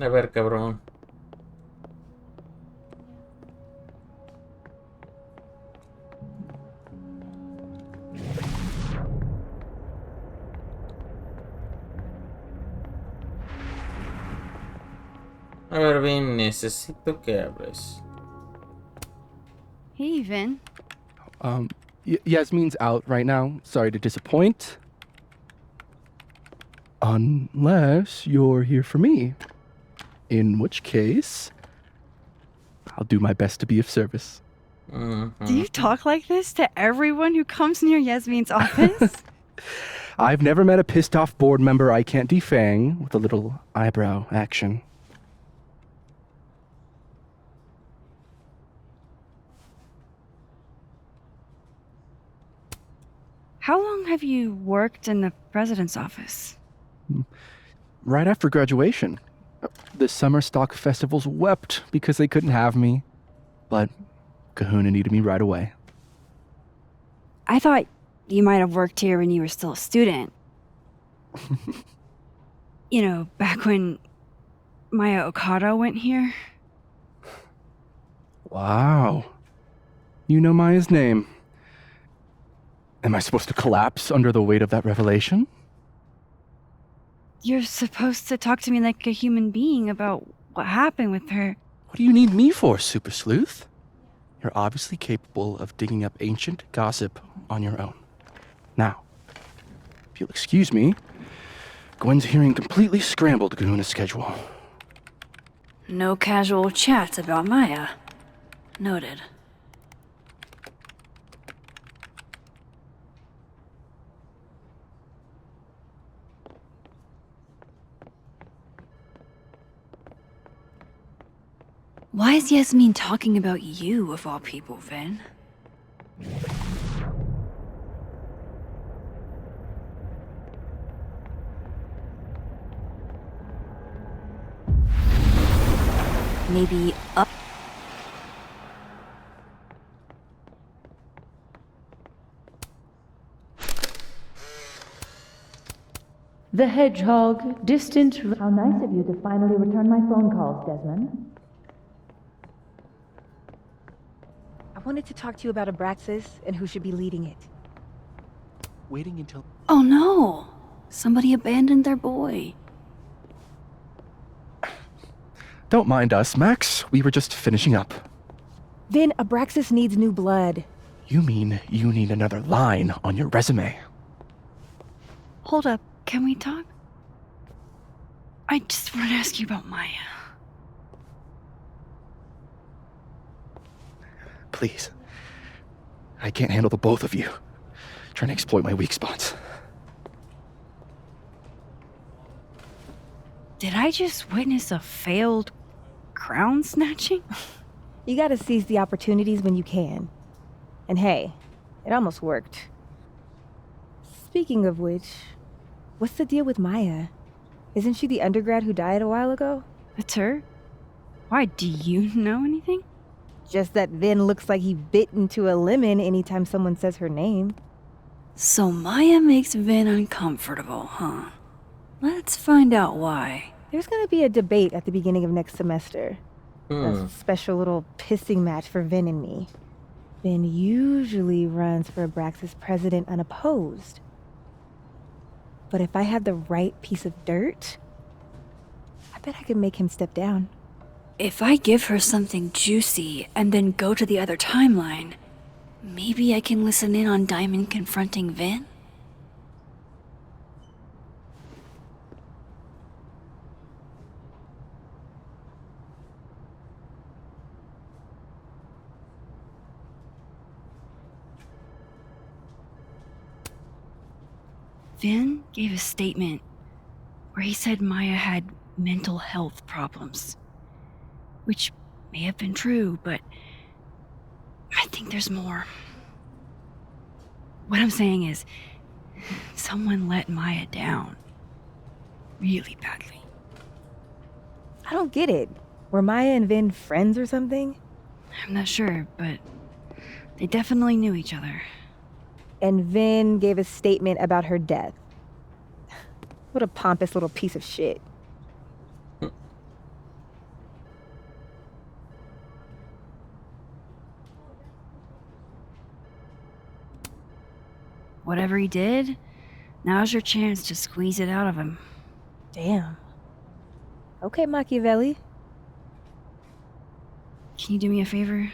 A ver, cabrón. A ver, Vin, necesito que hables. Hey, Vin. Yasmin's out right now. Sorry to disappoint. Unless you're here for me. In which case, I'll do my best to be of service. Do you talk like this to everyone who comes near Yasmin's office? I've never met a pissed off board member I can't defang with a little eyebrow action. How long have you worked in the president's office? Right after graduation. The summer stock festivals wept because they couldn't have me. But Kahuna needed me right away. I thought you might have worked here when you were still a student. You know, back when Maya Okada went here. Wow. You know Maya's name. Am I supposed to collapse under the weight of that revelation? You're supposed to talk to me like a human being about what happened with her. What do you need me for, Super Sleuth? You're obviously capable of digging up ancient gossip on your own. Now, if you'll excuse me, Gwen's hearing completely scrambled Kahuna's schedule. No casual chats about Maya. Noted. Why is Yasmin talking about you, of all people, Vin? Maybe up. The hedgehog, distant. How nice of you to finally return my phone calls, Desmond. I wanted to talk to you about Abraxas and who should be leading it. Waiting until... Oh no! Somebody abandoned their boy. Don't mind us, Max. We were just finishing up. Vin, Abraxas needs new blood. You mean you need another line on your resume? Hold up, can we talk? I just want to ask you about Maya. Please. I can't handle the both of you. Trying to exploit my weak spots. Did I just witness a failed crown snatching? You gotta seize the opportunities when you can. And hey, it almost worked. Speaking of which, what's the deal with Maya? Isn't she the undergrad who died a while ago? It's her? Why, do you know anything? Just that Vin looks like he bit into a lemon anytime someone says her name. So Maya makes Vin uncomfortable, huh? Let's find out why. There's gonna be a debate at the beginning of next semester. A special little pissing match for Vin and me. Vin usually runs for Abraxas president unopposed. But if I had the right piece of dirt, I bet I could make him step down. If I give her something juicy and then go to the other timeline, maybe I can listen in on Diamond confronting Vin? Vin gave a statement where he said Maya had mental health problems. Which may have been true, but I think there's more. What I'm saying is, someone let Maya down. Really badly. I don't get it. Were Maya and Vin friends or something? I'm not sure, but they definitely knew each other. And Vin gave a statement about her death. What a pompous little piece of shit. Whatever he did, now's your chance to squeeze it out of him. Damn. Okay, Machiavelli. Can you do me a favor?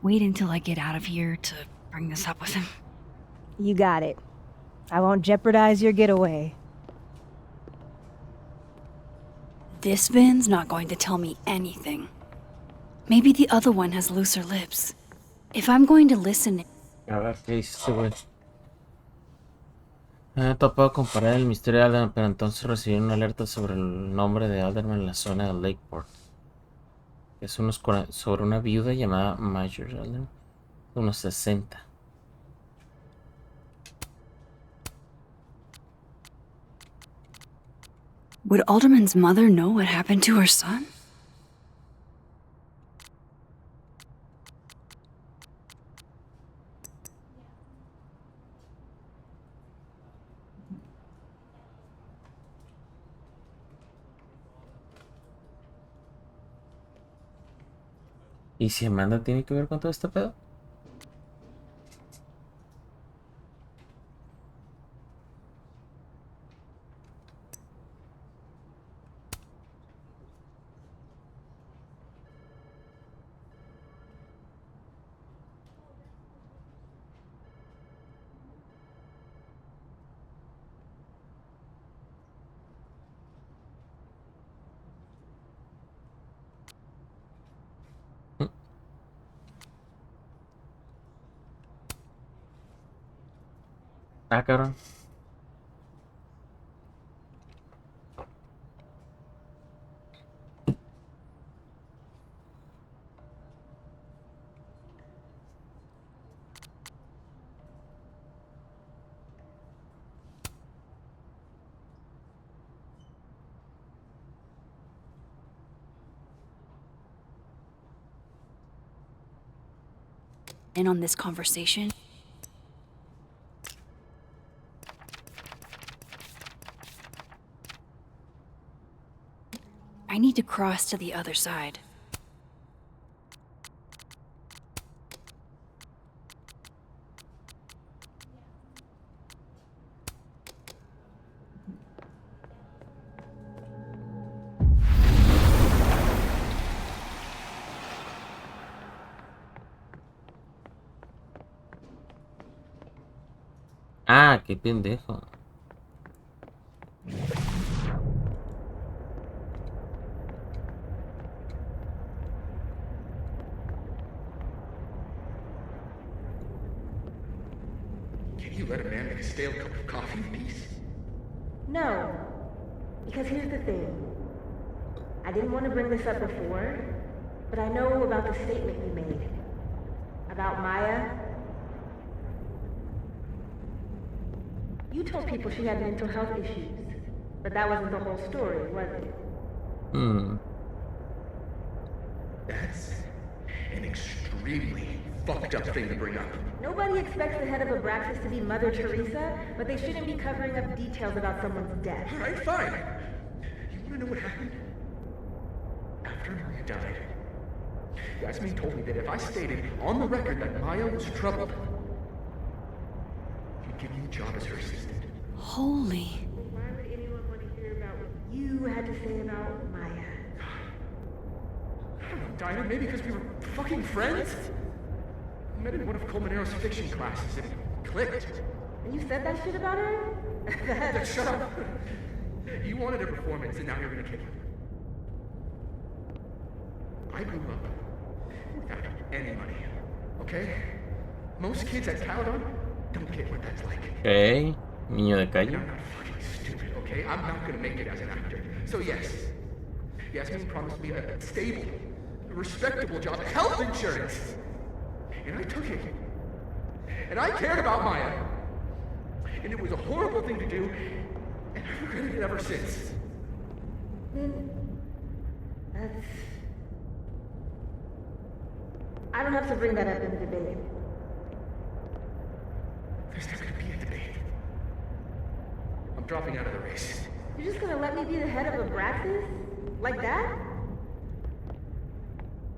Wait until I get out of here to bring this up with him. You got it. I won't jeopardize your getaway. This Vin's not going to tell me anything. Maybe the other one has looser lips. If I'm going to listen... A ver, ¿qué dice este güey? He topado comparar el misterio de Alderman, pero entonces recibí una alerta sobre el nombre de Alderman en la zona de Lakeport. Es sobre una viuda llamada Major Alderman, de unos 60. Would Alderman's mother know what happened to her son? ¿Y si Amanda tiene que ver con todo este pedo? Ah, cabrón. In on this conversation? I need to cross to the other side. Ah, qué pendejo. Can you let a man make a stale cup of coffee in peace? No. Because here's the thing. I didn't want to bring this up before, but I know about the statement you made. About Maya. You told people she had mental health issues, but that wasn't the whole story, was it? That's an extremely fucked up thing to bring up. Nobody expects the head of Abraxas to be Mother Teresa, but they shouldn't be covering up details about someone's death. Alright, fine. You wanna know what happened? After Maya died. Yasmin told me that if I stated on the record that Maya was troubled, he'd give me a job as her assistant. Holy. Why would anyone want to hear about what you had to say about Maya? I don't know, Dinah, maybe because we were fucking friends? I met in one of Colmenaro's fiction classes and it clicked. And you said that shit about her? Shut up! You wanted a performance and now you're gonna kick it. I grew up without any money, okay? Most kids at Caledon don't get what that's like. Ok, niño de calle. I'm not fucking stupid, okay? I'm not gonna make it as an actor. So yes, Yasmin promised me a stable, respectable job, health insurance. And I took it. And I cared about Maya. And it was a horrible thing to do, and I've regretted it ever since. That's... I don't have to bring that up in the debate. There's not gonna be a debate. I'm dropping out of the race. You're just gonna let me be the head of a practice? Like that?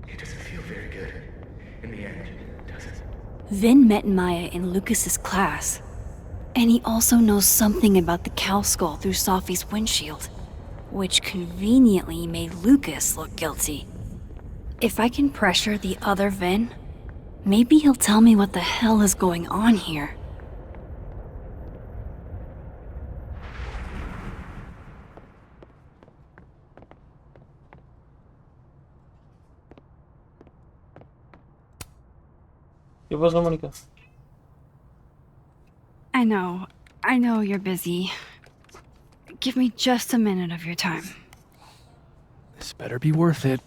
It doesn't feel very good. In the end, does it? Vin met Maya in Lucas's class. And he also knows something about the cow skull through Sophie's windshield, which conveniently made Lucas look guilty. If I can pressure the other Vin, maybe he'll tell me what the hell is going on here. ¿Qué pasó, Mónica? I know you're busy. Give me just a minute of your time. This better be worth it.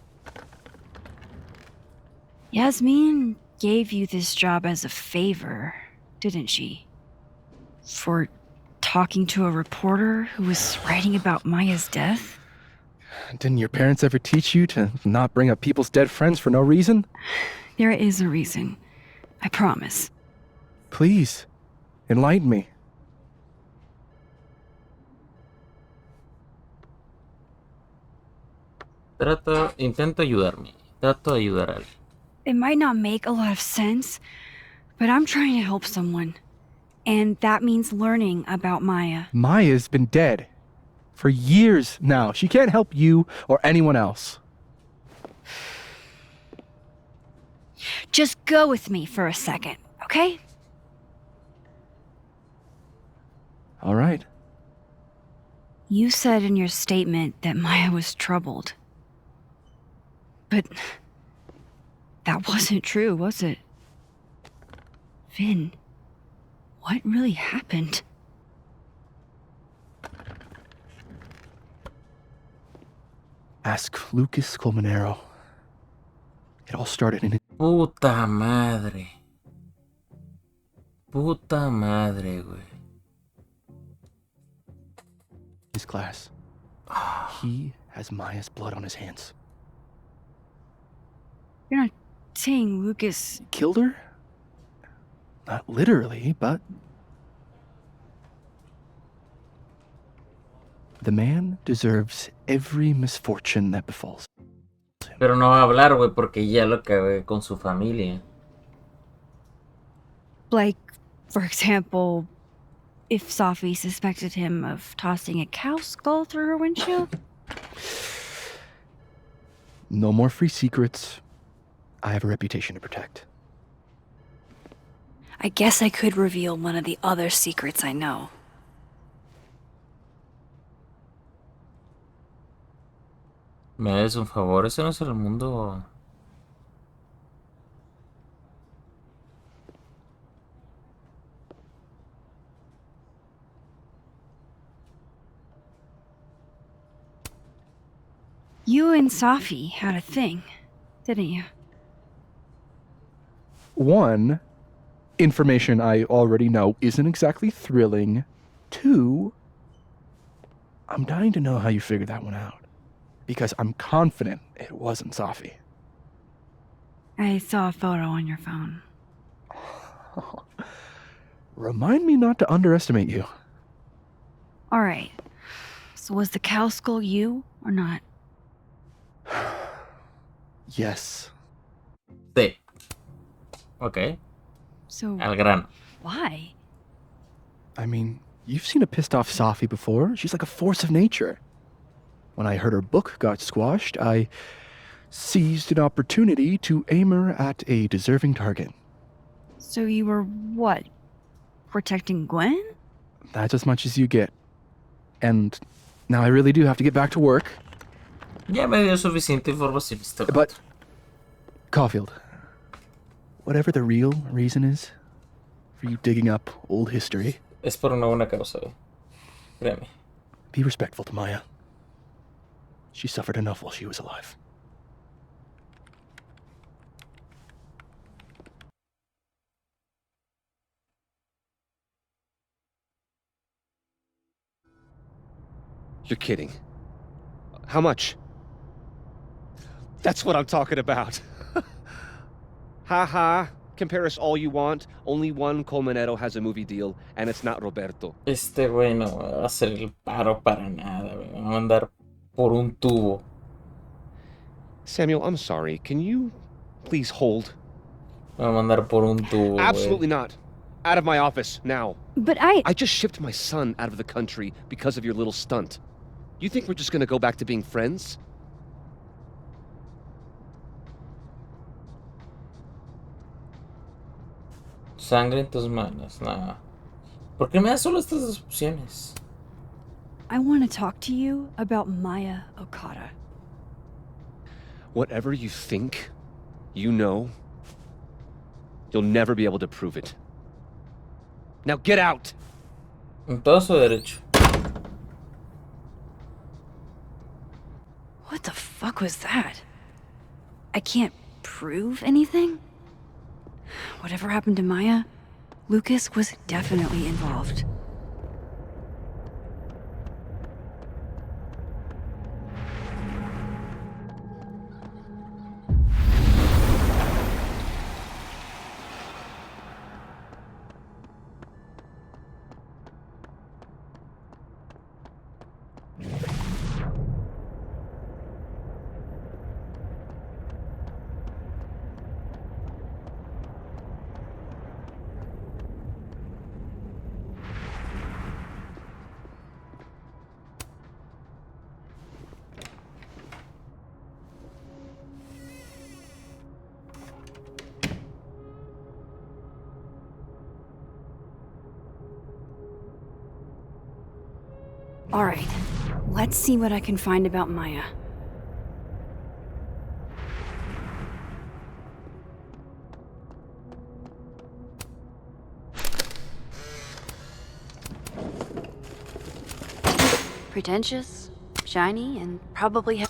Yasmin gave you this job as a favor, didn't she? For talking to a reporter who was writing about Maya's death? Didn't your parents ever teach you to not bring up people's dead friends for no reason? There is a reason. I promise. Please, enlighten me. Intento ayudarme. Trato de ayudar a alguien. It might not make a lot of sense, but I'm trying to help someone. And that means learning about Maya. Maya's been dead for years now. She can't help you or anyone else. Just go with me for a second, okay? All right. You said in your statement that Maya was troubled. But that wasn't true, was it? Vin, what really happened? Ask Lucas Colmenero. It all started in Puta madre. Puta madre, güey. his class. He has Maya's blood on his hands. You're not saying Lucas Killed her? Not literally, but... The man deserves every misfortune that befalls. Pero no va a hablar, güey, porque ya lo acabé con su familia. Like, for example, if Sophie suspected him of tossing a cow skull through her windshield? No more free secrets. I have a reputation to protect. I guess I could reveal one of the other secrets I know. Me haces un favor, ese no es el mundo. You and Sophie had a thing, didn't you? One, information I already know isn't exactly thrilling. Two, I'm dying to know how you figured that one out. Because I'm confident it wasn't Sophie. I saw a photo on your phone. Remind me not to underestimate you. All right. So was the cow skull you or not? Yes. Sí. Ok. So, Al grano. why? I mean, you've seen a pissed off Safi before. She's like a force of nature. When I heard her book got squashed, I seized an opportunity to aim her at a deserving target. So you were what? Protecting Gwen? That's as much as you get. And now I really do have to get back to work. Ya me dio suficiente información este vato. But, Caulfield, whatever the real reason is for you digging up old history, Es por una buena causa, güey. Créeme. be respectful to Maya. She suffered enough while she was alive. You're kidding. How much? That's what I'm talking about. Ha ha. Compare us all you want. Only one Colmenero has a movie deal, and it's not Roberto. Este güey no va a hacer el paro para nada, güey. Me va a mandar por un tubo. Samuel, I'm sorry. Can you please hold? Me va a mandar por un tubo, Absolutely not. Out of my office, now. But I just shipped my son out of the country because of your little stunt. You think we're just gonna go back to being friends? Sangre en tus manos, nada. ¿Por qué me das solo estas dos opciones? I want to talk to you about Maya Okada. Whatever you think, you know, you'll never be able to prove it. Now get out! En todo su derecho. What the fuck was that? I can't prove anything? Whatever happened to Maya, Lucas was definitely involved. Alright, let's see what I can find about Maya. Pretentious, shiny, and probably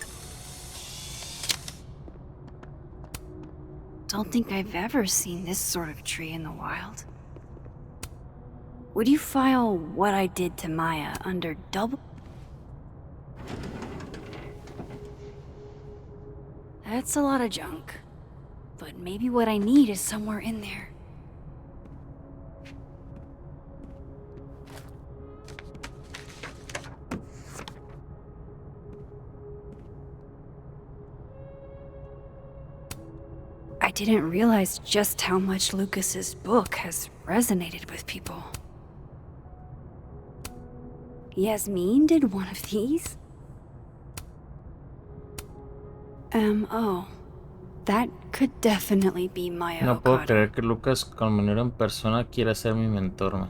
don't think I've ever seen this sort of tree in the wild. Would you file what I did to Maya under double? That's a lot of junk. But maybe what I need is somewhere in there. I didn't realize just how much Lucas's book has resonated with people. Yasmin did one of these? Oh. That could definitely be Maya No puedo Okada. creer que Lucas Colmenero en persona quiera ser mi mentor, man.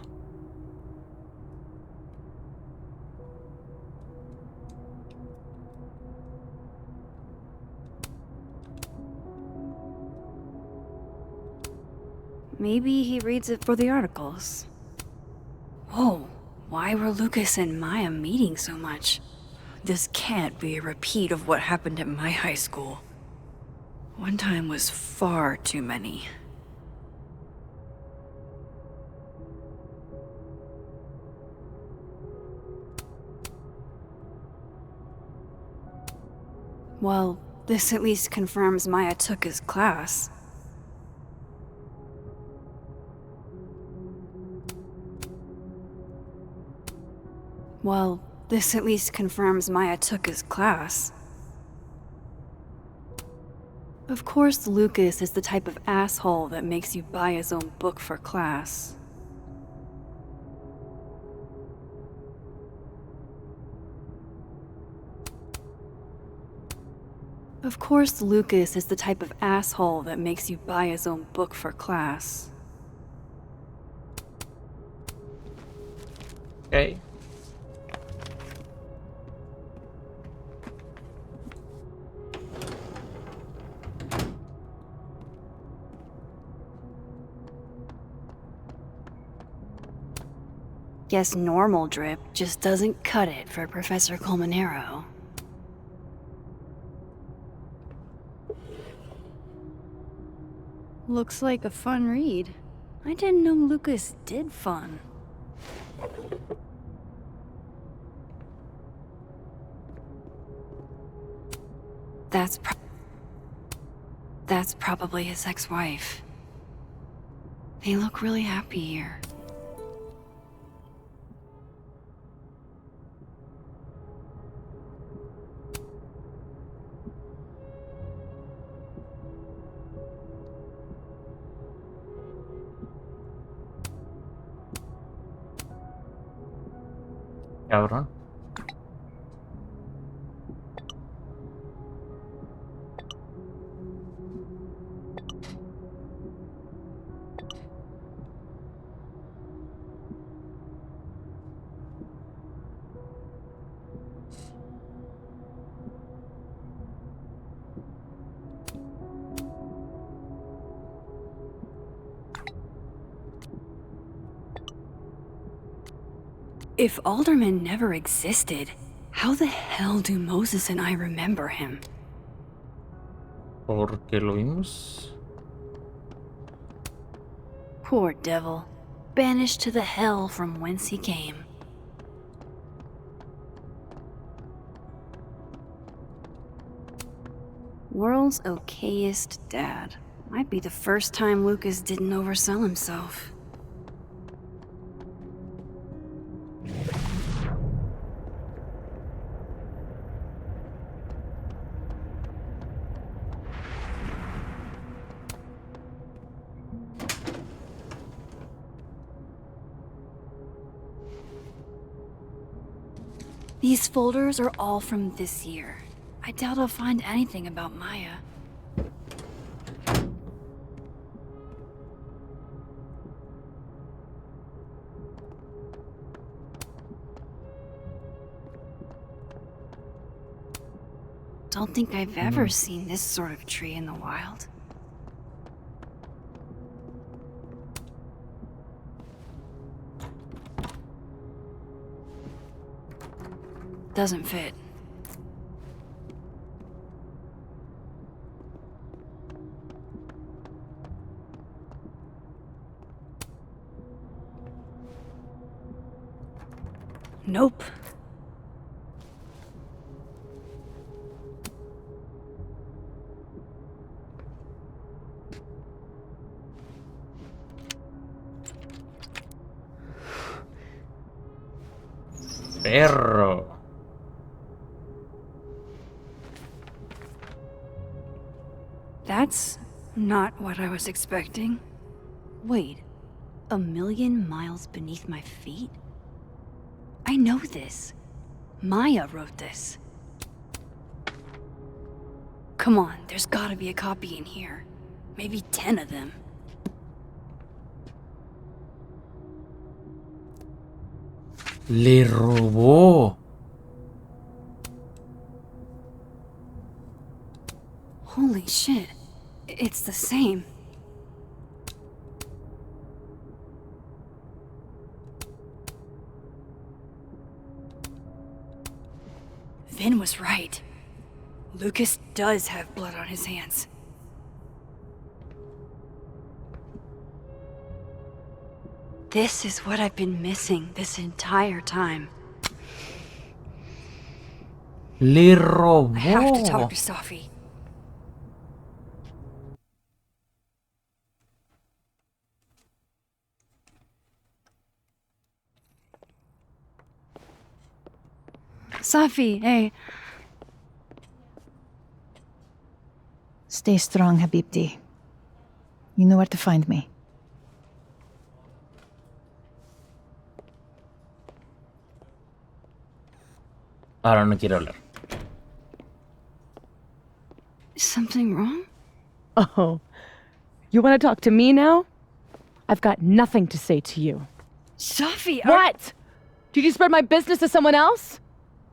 Maybe he reads it for the articles. Whoa, why were Lucas and Maya meeting so much? This can't be a repeat of what happened at my high school. One time was far too many. Well, this at least confirms Maya took his class. Well, this at least confirms Maya took his class. Of course, Lucas is the type of asshole that makes you buy his own book for class. Of course, Lucas is the type of asshole that makes you buy his own book for class. Okay. Guess normal drip just doesn't cut it for Professor Colmenero. Looks like a fun read. I didn't know Lucas did fun. That's probably his ex-wife. They look really happy here. Cabrón. If Alderman never existed, how the hell do Moses and I remember him? Porque lo vimos. Poor devil. Banished to the hell from whence he came. World's okayest dad. Might be the first time Lucas didn't oversell himself. These folders are all from this year. I doubt I'll find anything about Maya. Don't think I've ever seen this sort of tree in the wild. Doesn't fit. Nope. Perro. That's not what I was expecting. Wait, 1,000,000 miles beneath my feet? I know this. Maya wrote this. Come on, there's gotta be a copy in here. Maybe 10 of them. Le robó. Holy shit. It's the same. Vin was right. Lucas does have blood on his hands. This is what I've been missing this entire time. Le robó. I have to talk to Safi. Safi, hey. Stay strong, Habibti. You know where to find me. Ahora no quiero hablar. Is something wrong? Oh, you want to talk to me now? I've got nothing to say to you. Sophie, What? Did you spread my business to someone else?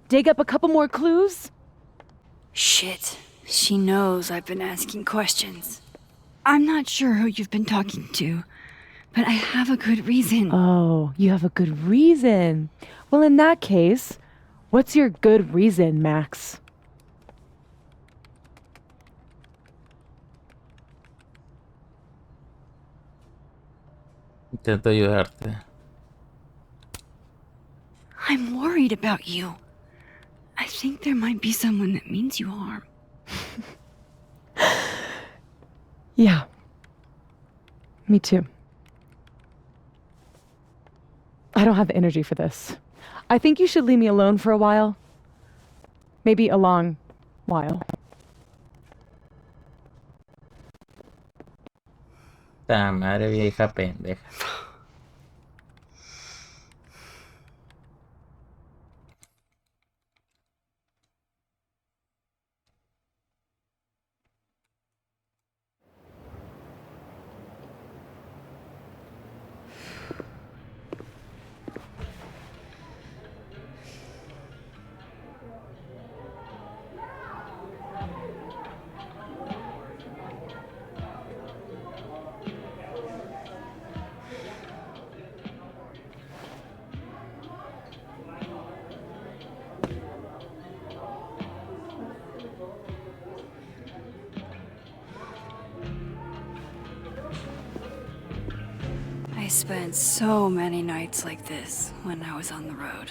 Dig up a couple more clues? Shit. She knows I've been asking questions. I'm not sure who you've been talking to, but I have a good reason. Oh, you have a good reason. Well, in that case, what's your good reason, Max? Intento ayudarte. I'm worried about you. I think there might be someone that means you harm. Yeah. Me too. I don't have the energy for this. I think you should leave me alone for a while. Maybe a long while. Ta madre vieja pendeja. I spent so many nights like this when I was on the road.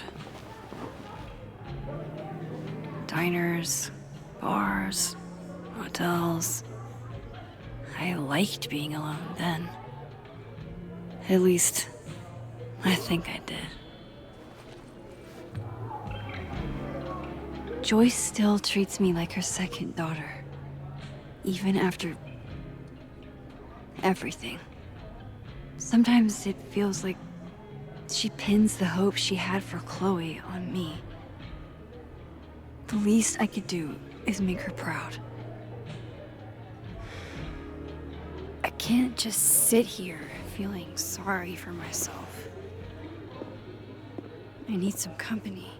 Diners, bars, hotels. I liked being alone then. At least, I think I did. Joyce still treats me like her second daughter, even after everything. Sometimes it feels like she pins the hope she had for Chloe on me. The least I could do is make her proud. I can't just sit here feeling sorry for myself. I need some company.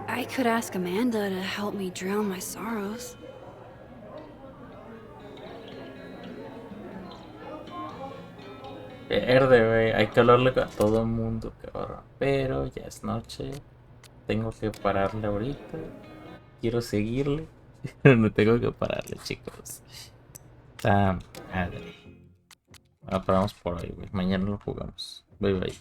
I could ask Amanda to help me drown my sorrows. Verde, güey. Hay que hablarle a todo el mundo, cabrón. Pero ya es noche. Tengo que pararle ahorita. Quiero seguirle. Pero no tengo que pararle, chicos. Madre. Paramos por hoy, güey. Mañana lo jugamos. Bye bye.